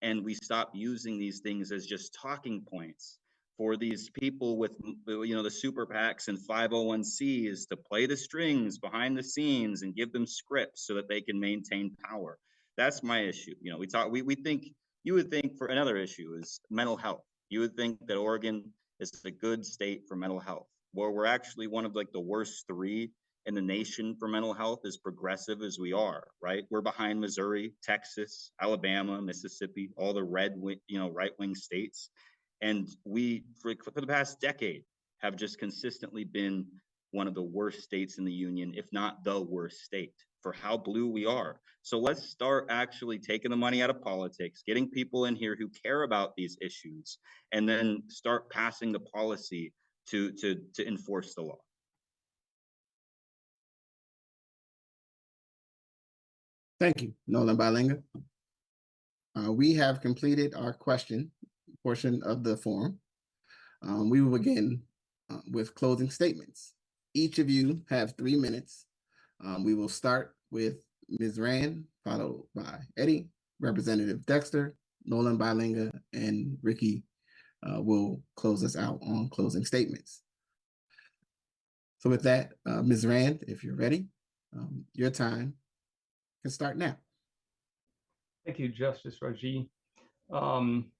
and we stop using these things as just talking points for these people with, the super PACs and 501Cs to play the strings behind the scenes and give them scripts so that they can maintain power. That's my issue. We think, you would think for another issue is mental health. You would think that Oregon is a good state for mental health, where we're actually one of like the worst three in the nation for mental health, as progressive as we are, right? We're behind Missouri, Texas, Alabama, Mississippi, all the right-wing states. And we, for the past decade, have just consistently been one of the worst states in the union, if not the worst state, for how blue we are. So let's start actually taking the money out of politics, getting people in here who care about these issues, and then start passing the policy to enforce the law.
Thank you, Nolan Bilenga. We have completed our question portion of the forum. We will begin with closing statements. Each of you have 3 minutes. We will start with Ms. Rand, followed by Eddie, Representative Dexter, Nolan Bilinga, and Ricky will close us out on closing statements. So with that, Ms. Rand, if you're ready, your time can start now.
Thank you, Justice Raji. I'm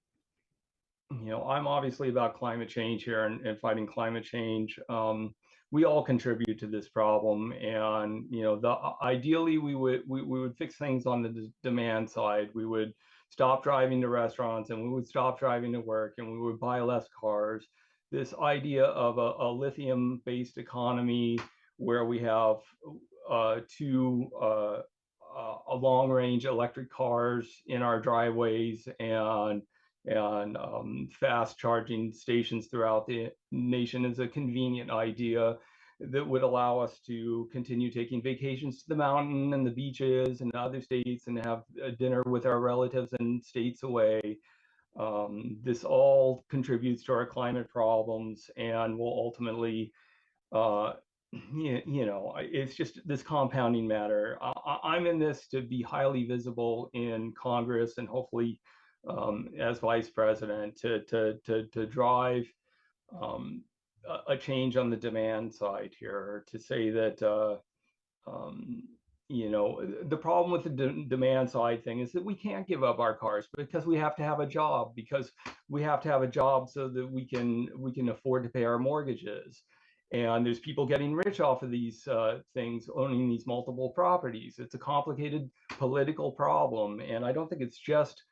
obviously about climate change here and fighting climate change. We all contribute to this problem, and ideally we would fix things on the demand side. We would stop driving to restaurants, and we would stop driving to work, and we would buy less cars. This idea of a lithium-based economy where we have two long-range electric cars in our driveways and fast charging stations throughout the nation is a convenient idea that would allow us to continue taking vacations to the mountain and the beaches and other states and have a dinner with our relatives in states away. This all contributes to our climate problems and will ultimately it's just this compounding matter. I'm in this to be highly visible in Congress and hopefully as vice president to drive a change on the demand side here, to say that the problem with the demand side thing is that we can't give up our cars because we have to have a job, so that we can afford to pay our mortgages. And there's people getting rich off of these things, owning these multiple properties. It's a complicated political problem, and I don't think it's just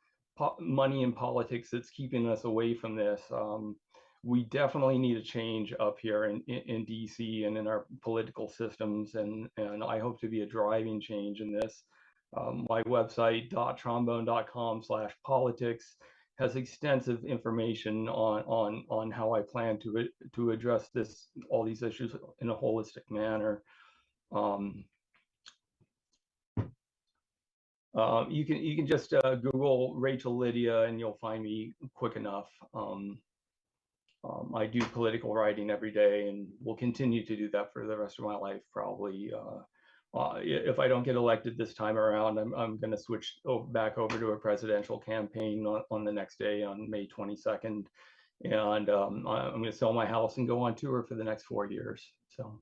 money in politics that's keeping us away from this. We definitely need a change up here in DC and in our political systems, and I hope to be a driving change in this. My website, trombone.com/politics, has extensive information on how I plan to address all these issues in a holistic manner. You can just Google Rachel Lydia and you'll find me quick enough. I do political writing every day and will continue to do that for the rest of my life, probably. If I don't get elected this time around, I'm going to switch back over to a presidential campaign on the next day, on May 22nd. And I'm going to sell my house and go on tour for the next 4 years. So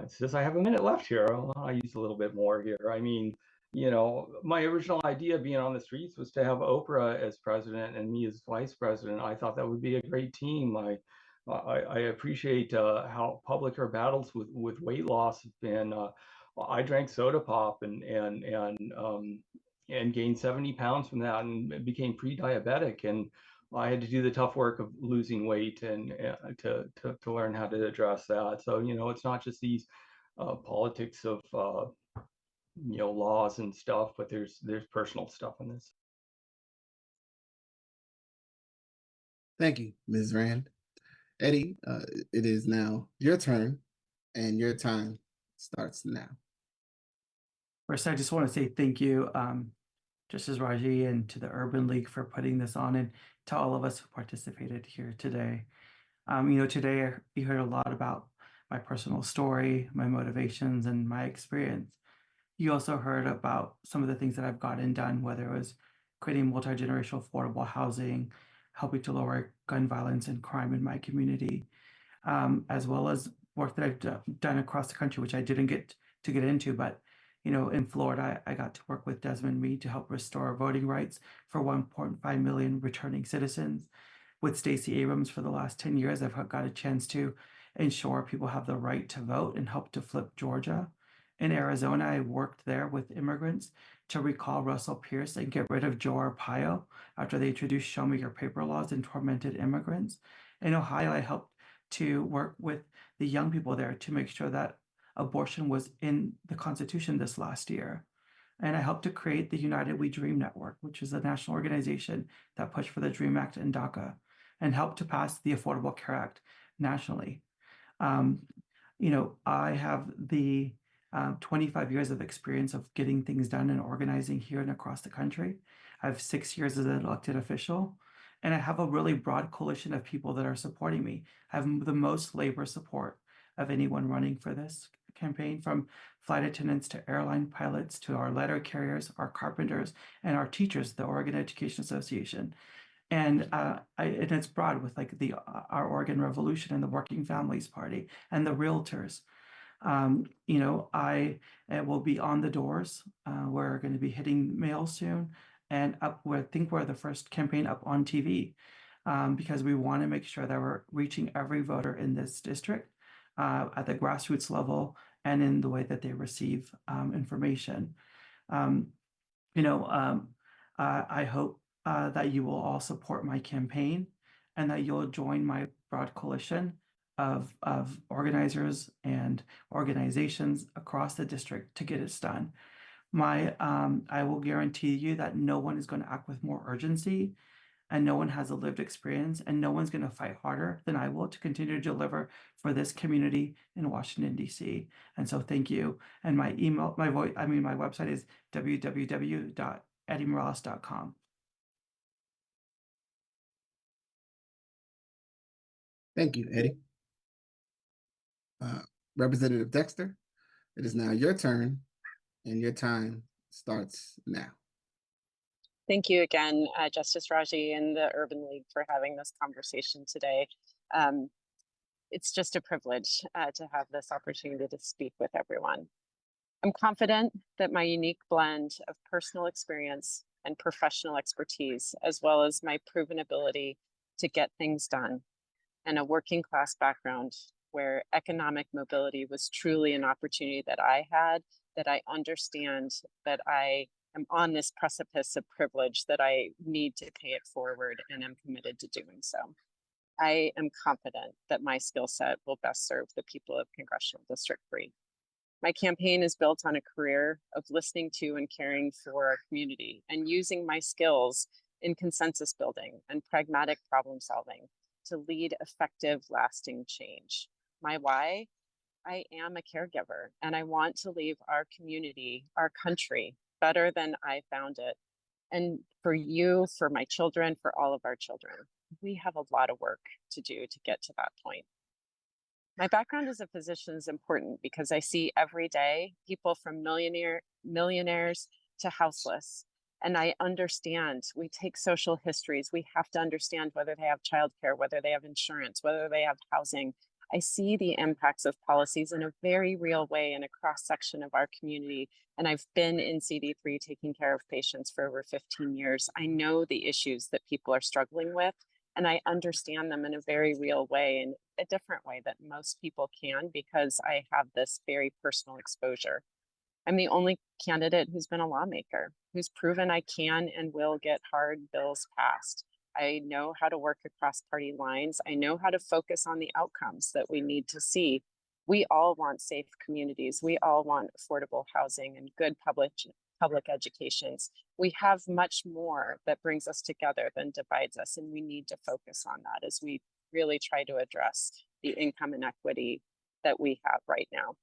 since I have a minute left here, I'll use a little bit more here. I mean, my original idea being on the streets was to have Oprah as president and me as vice president. I thought that would be a great team. I appreciate how public her battles with weight loss have been. I drank soda pop and gained 70 pounds from that and became pre-diabetic. And I had to do the tough work of losing weight and to learn how to address that. So, it's not just these politics of laws and stuff, but there's personal stuff in this.
Thank you, Ms. Rand. Eddie, it is now your turn, and your time starts now.
First, I just want to say thank you, Justice Raji, and to the Urban League for putting this on, and to all of us who participated here today. Today you heard a lot about my personal story, my motivations, and my experience. You also heard about some of the things that I've gotten done, whether it was creating multi-generational affordable housing, helping to lower gun violence and crime in my community, as well as work that I've done across the country, which I didn't get into, but in Florida, I got to work with Desmond Reed to help restore voting rights for 1.5 million returning citizens. With Stacey Abrams for the last 10 years, I've got a chance to ensure people have the right to vote and help to flip Georgia. In Arizona, I worked there with immigrants to recall Russell Pierce and get rid of Joe Arpaio after they introduced Show Me Your Paper laws and tormented immigrants. In Ohio, I helped to work with the young people there to make sure that abortion was in the Constitution this last year. And I helped to create the United We Dream Network, which is a national organization that pushed for the DREAM Act in DACA, and helped to pass the Affordable Care Act nationally. I have the 25 years of experience of getting things done and organizing here and across the country. I have 6 years as an elected official, And I have a really broad coalition of people that are supporting me. I have the most labor support of anyone running for this campaign, from flight attendants to airline pilots to our letter carriers, our carpenters, and our teachers, the Oregon Education Association. And and it's broad with like our Oregon Revolution and the Working Families Party and the Realtors. I will be on the doors. We're going to be hitting mail soon, and I think we're the first campaign up on TV, because we want to make sure that we're reaching every voter in this district at the grassroots level and in the way that they receive information. Um, I hope that you will all support my campaign and that you'll join my broad coalition of organizers and organizations across the district to get it done. I will guarantee you that no one is going to act with more urgency, and no one has a lived experience, and no one's going to fight harder than I will to continue to deliver for this community in Washington, D.C. And so thank you. And my website is www.eddymorales.com.
Thank you, Eddie. Representative Dexter, it is now your turn, and your time starts now.
Thank you again, Justice Raji and the Urban League, for having this conversation today. It's just a privilege to have this opportunity to speak with everyone. I'm confident that my unique blend of personal experience and professional expertise, as well as my proven ability to get things done, and a working class background where economic mobility was truly an opportunity that I had, that I understand that I am on this precipice of privilege, that I need to pay it forward, and am committed to doing so. I am confident that my skill set will best serve the people of Congressional District 3. My campaign is built on a career of listening to and caring for our community and using my skills in consensus building and pragmatic problem solving to lead effective, lasting change. My why? I am a caregiver, and I want to leave our community, our country, better than I found it. And for you, for my children, for all of our children, we have a lot of work to do to get to that point. My background as a physician is important because I see every day people from millionaires to houseless. And I understand, we take social histories. We have to understand whether they have childcare, whether they have insurance, whether they have housing. I see the impacts of policies in a very real way in a cross section of our community. And I've been in CD3 taking care of patients for over 15 years. I know the issues that people are struggling with, and I understand them in a very real way, in a different way that most people can, because I have this very personal exposure. I'm the only candidate who's been a lawmaker, who's proven I can and will get hard bills passed. I know how to work across party lines. I know how to focus on the outcomes that we need to see. We all want safe communities. We all want affordable housing and good public educations. We have much more that brings us together than divides us, and we need to focus on that as we really try to address the income inequity that we have right now.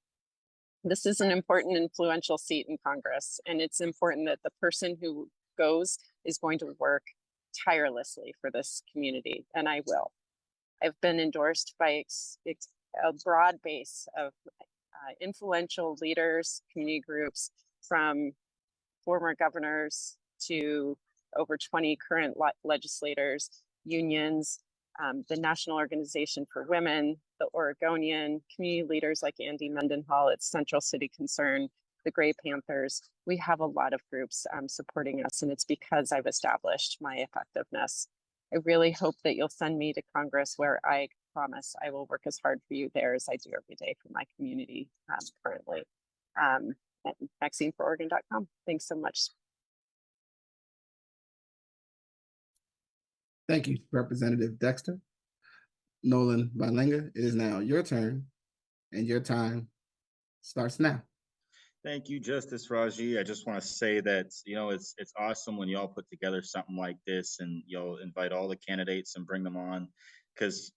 This is an important, influential seat in Congress, and it's important that the person who goes is going to work tirelessly for this community, and I will. I've been endorsed by a broad base of influential leaders, community groups, from former governors to over 20 current legislators, unions, the National Organization for Women, the Oregonian, community leaders like Andy Mendenhall at Central City Concern, the Gray Panthers. We have a lot of groups supporting us, and it's because I've established my effectiveness. I really hope that you'll send me to Congress, where I promise I will work as hard for you there as I do every day for my community currently. At MaxineForOregon.com. Thanks so much.
Thank you, Representative Dexter. Nolan Bilenga, it is now your turn, and your time starts now.
Thank you, Justice Raji. I just want to say that, it's awesome when y'all put together something like this and you'll invite all the candidates and bring them on. Because,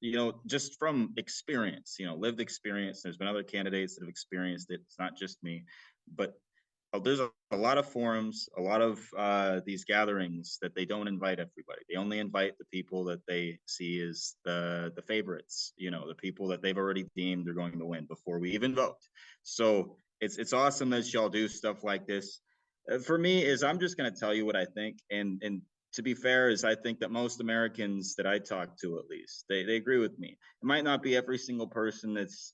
just from experience, lived experience, there's been other candidates that have experienced it. It's not just me. But there's a lot of forums, a lot of these gatherings that they don't invite everybody. They only invite the people that they see as the favorites, you know, the people that they've already deemed they're going to win before we even vote. So it's awesome that y'all do stuff like this. For me, is I'm just going to tell you what I think, and to be fair, is I think that most Americans that I talk to, at least, they agree with me. It might not be every single person that's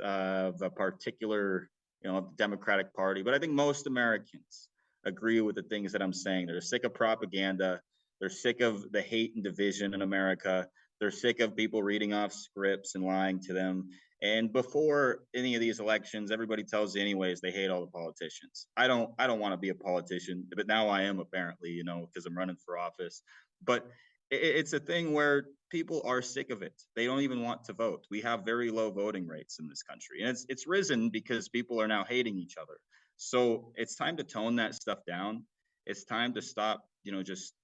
of a particular, you know, Democratic Party, but I think most Americans agree with the things that I'm saying. They're sick of propaganda. They're sick of the hate and division in America. They're sick of people reading off scripts and lying to them. And before any of these elections, everybody tells you anyways they hate all the politicians. I don't want to be a politician, but now I am, apparently, you know, because I'm running for office. But it's a thing where people are sick of it. They don't even want to vote. We have very low voting rates in this country, and it's risen because people are now hating each other. So it's time to tone that stuff down. It's time to stop, you know, just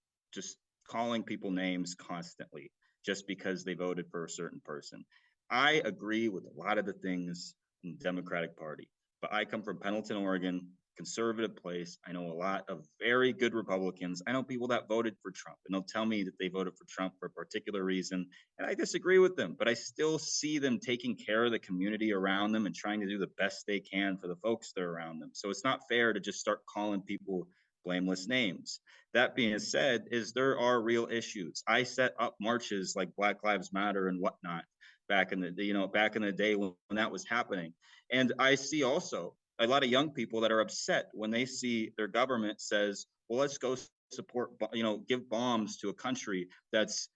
calling people names constantly just because they voted for a certain person. I agree with a lot of the things in the Democratic Party, but I come from Pendleton, Oregon, conservative place. I know a lot of very good Republicans. I know people that voted for Trump, and they'll tell me that they voted for Trump for a particular reason, and I disagree with them, but I still see them taking care of the community around them and trying to do the best they can for the folks that are around them. So it's not fair to just start calling people blameless names. That being said, is there are real issues. I set up marches like Black Lives Matter and whatnot back in the day when that was happening. And I see also a lot of young people that are upset when they see their government says, well, let's go support, you know, give bombs to a country that's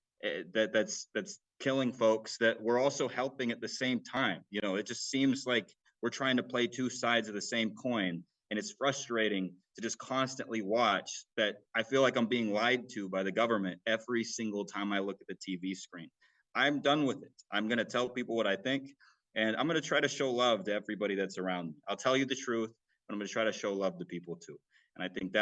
killing folks that we're also helping at the same time. You know, it just seems like we're trying to play two sides of the same coin, and it's frustrating to just constantly watch that. I feel like I'm being lied to by the government every single time I look at the TV screen. I'm done with it. I'm going to tell people what I think, and I'm going to try to show love to everybody that's around me. I'll tell you the truth, but I'm going to try to show love to people too. And I think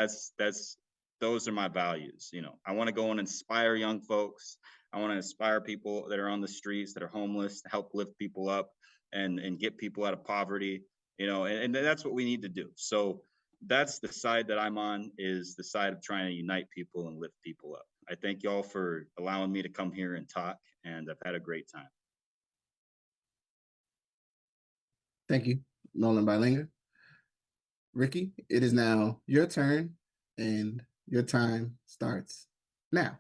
those are my values. You know, I want to go and inspire young folks. I want to inspire people that are on the streets, that are homeless, to help lift people up and get people out of poverty. You know, and that's what we need to do. So that's the side that I'm on, is the side of trying to unite people and lift people up. I thank y'all for allowing me to come here and talk, and I've had a great time.
Thank you, Nolan Bilinga. Ricky, it is now your turn, and your time starts now.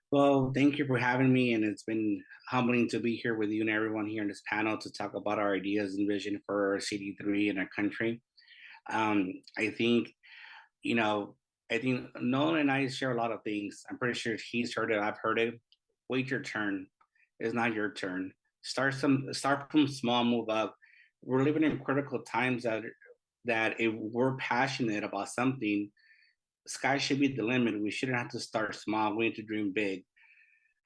Well, thank you for having me, and it's been humbling to be here with you and everyone here in this panel to talk about our ideas and vision for CD3 and our country. I think, you know, I think Nolan and I share a lot of things. I'm pretty sure he's heard it, I've heard it. Wait your turn. It's not your turn. Start from small, move up. We're living in critical times that if we're passionate about something, sky should be the limit. We shouldn't have to start small. We need to dream big.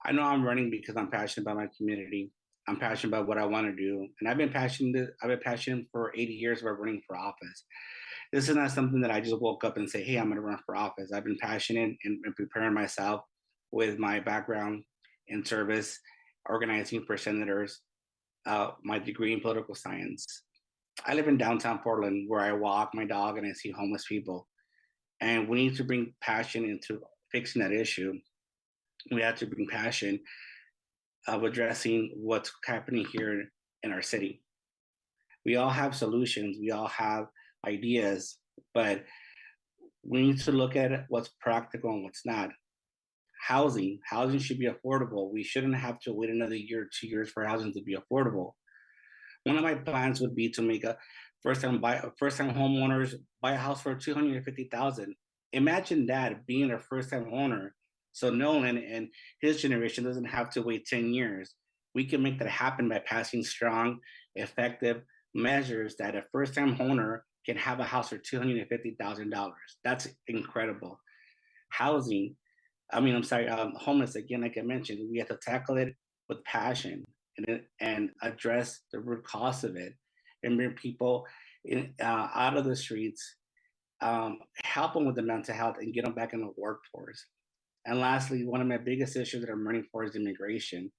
I know I'm running because I'm passionate about my community. I'm passionate about what I want to do, and I've been passionate for 80 years about running for office. This is not something that I just woke up and say, "Hey, I'm going to run for office." I've been passionate and preparing myself with my background in service, organizing for senators, my degree in political science. I live in downtown Portland, where I walk my dog and I see homeless people. And we need to bring passion into fixing that issue. We have to bring passion of addressing what's happening here in our city. We all have solutions, we all have ideas, but we need to look at what's practical and what's not. Housing should be affordable. We shouldn't have to wait another year, 2 years for housing to be affordable. One of my plans would be to make a first-time homeowners buy a house for $250,000. Imagine that, being a first-time owner. So Nolan and his generation doesn't have to wait 10 years. We can make that happen by passing strong, effective measures that a first-time owner can have a house for $250,000. That's incredible. Housing, homeless, again, like I mentioned, we have to tackle it with passion and address the root cause of it, and bring people out of the streets, help them with the mental health, and get them back in the workforce. And lastly, one of my biggest issues that I'm running for is immigration.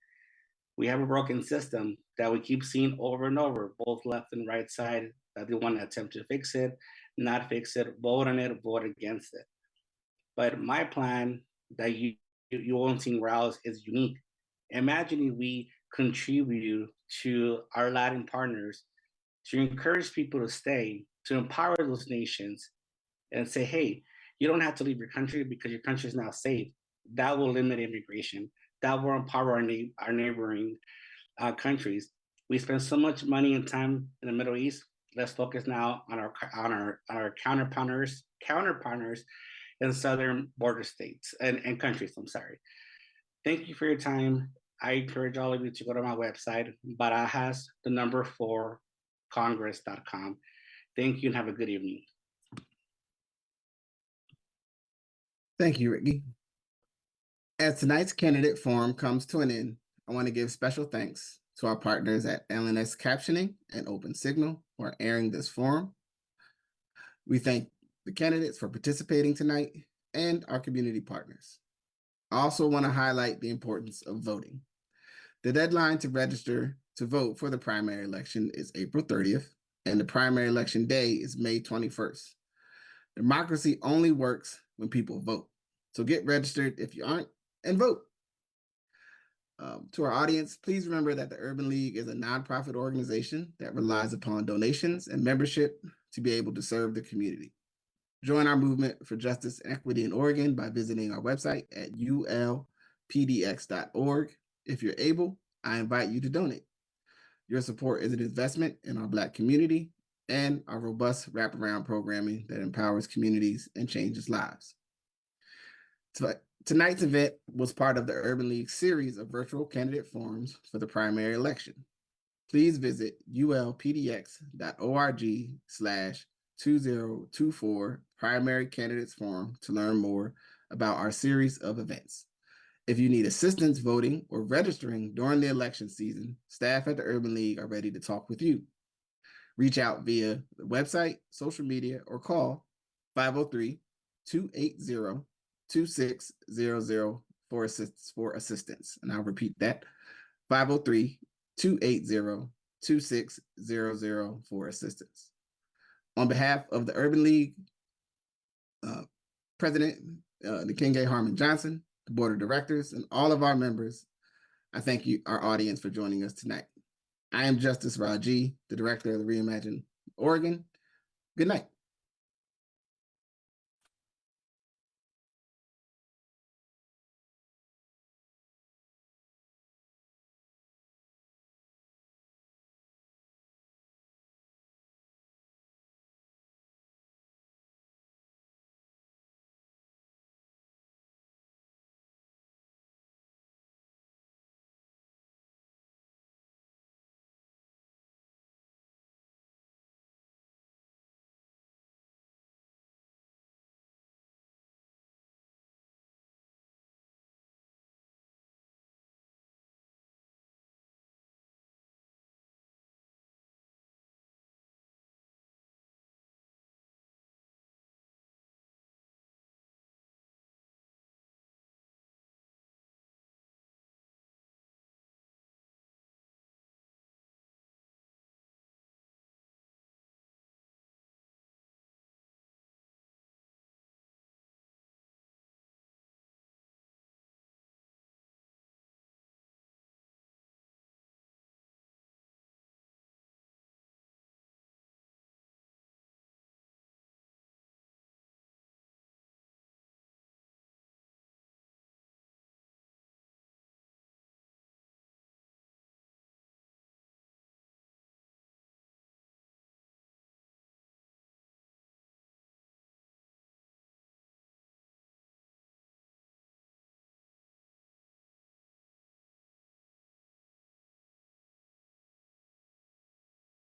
We have a broken system that we keep seeing over and over, both left and right side that they want to attempt to fix it, not fix it, vote on it, vote against it. But my plan that you won't see anywhere else is unique. Imagine if we contribute to our Latin partners to encourage people to stay, to empower those nations, and say, hey, you don't have to leave your country because your country is now safe. That will limit immigration. That will empower our neighboring countries. We spend so much money and time in the Middle East. Let's focus now on our counterpartners in southern border states and countries. I'm sorry. Thank you for your time. I encourage all of you to go to my website, barajas, the number 4, congress.com. Thank you and have a good evening.
Thank you, Ricky. As tonight's candidate forum comes to an end, I want to give special thanks to our partners at LNS Captioning and Open Signal who are airing this forum. We thank the candidates for participating tonight and our community partners. I also want to highlight the importance of voting. The deadline to register to vote for the primary election is April 30th, and the primary election day is May 21st. Democracy only works when people vote. So get registered if you aren't, and vote. To our audience, please remember that the Urban League is a nonprofit organization that relies upon donations and membership to be able to serve the community. Join our movement for justice and equity in Oregon by visiting our website at ulpdx.org. If you're able, I invite you to donate. Your support is an investment in our Black community and our robust wraparound programming that empowers communities and changes lives. Tonight's event was part of the Urban League series of virtual candidate forums for the primary election. Please visit ulpdx.org/2024 Primary Candidates Forum to learn more about our series of events. If you need assistance voting or registering during the election season, staff at the Urban League are ready to talk with you. Reach out via the website, social media, or call 503-280-2600 for assistance. And I'll repeat that, 503-280-2600 for assistance. On behalf of the Urban League, President Nikenge Harmon Johnson, the Board of Directors, and all of our members, I thank you, our audience, for joining us tonight. I am Justice Raji, the Director of the Reimagine Oregon. Good night.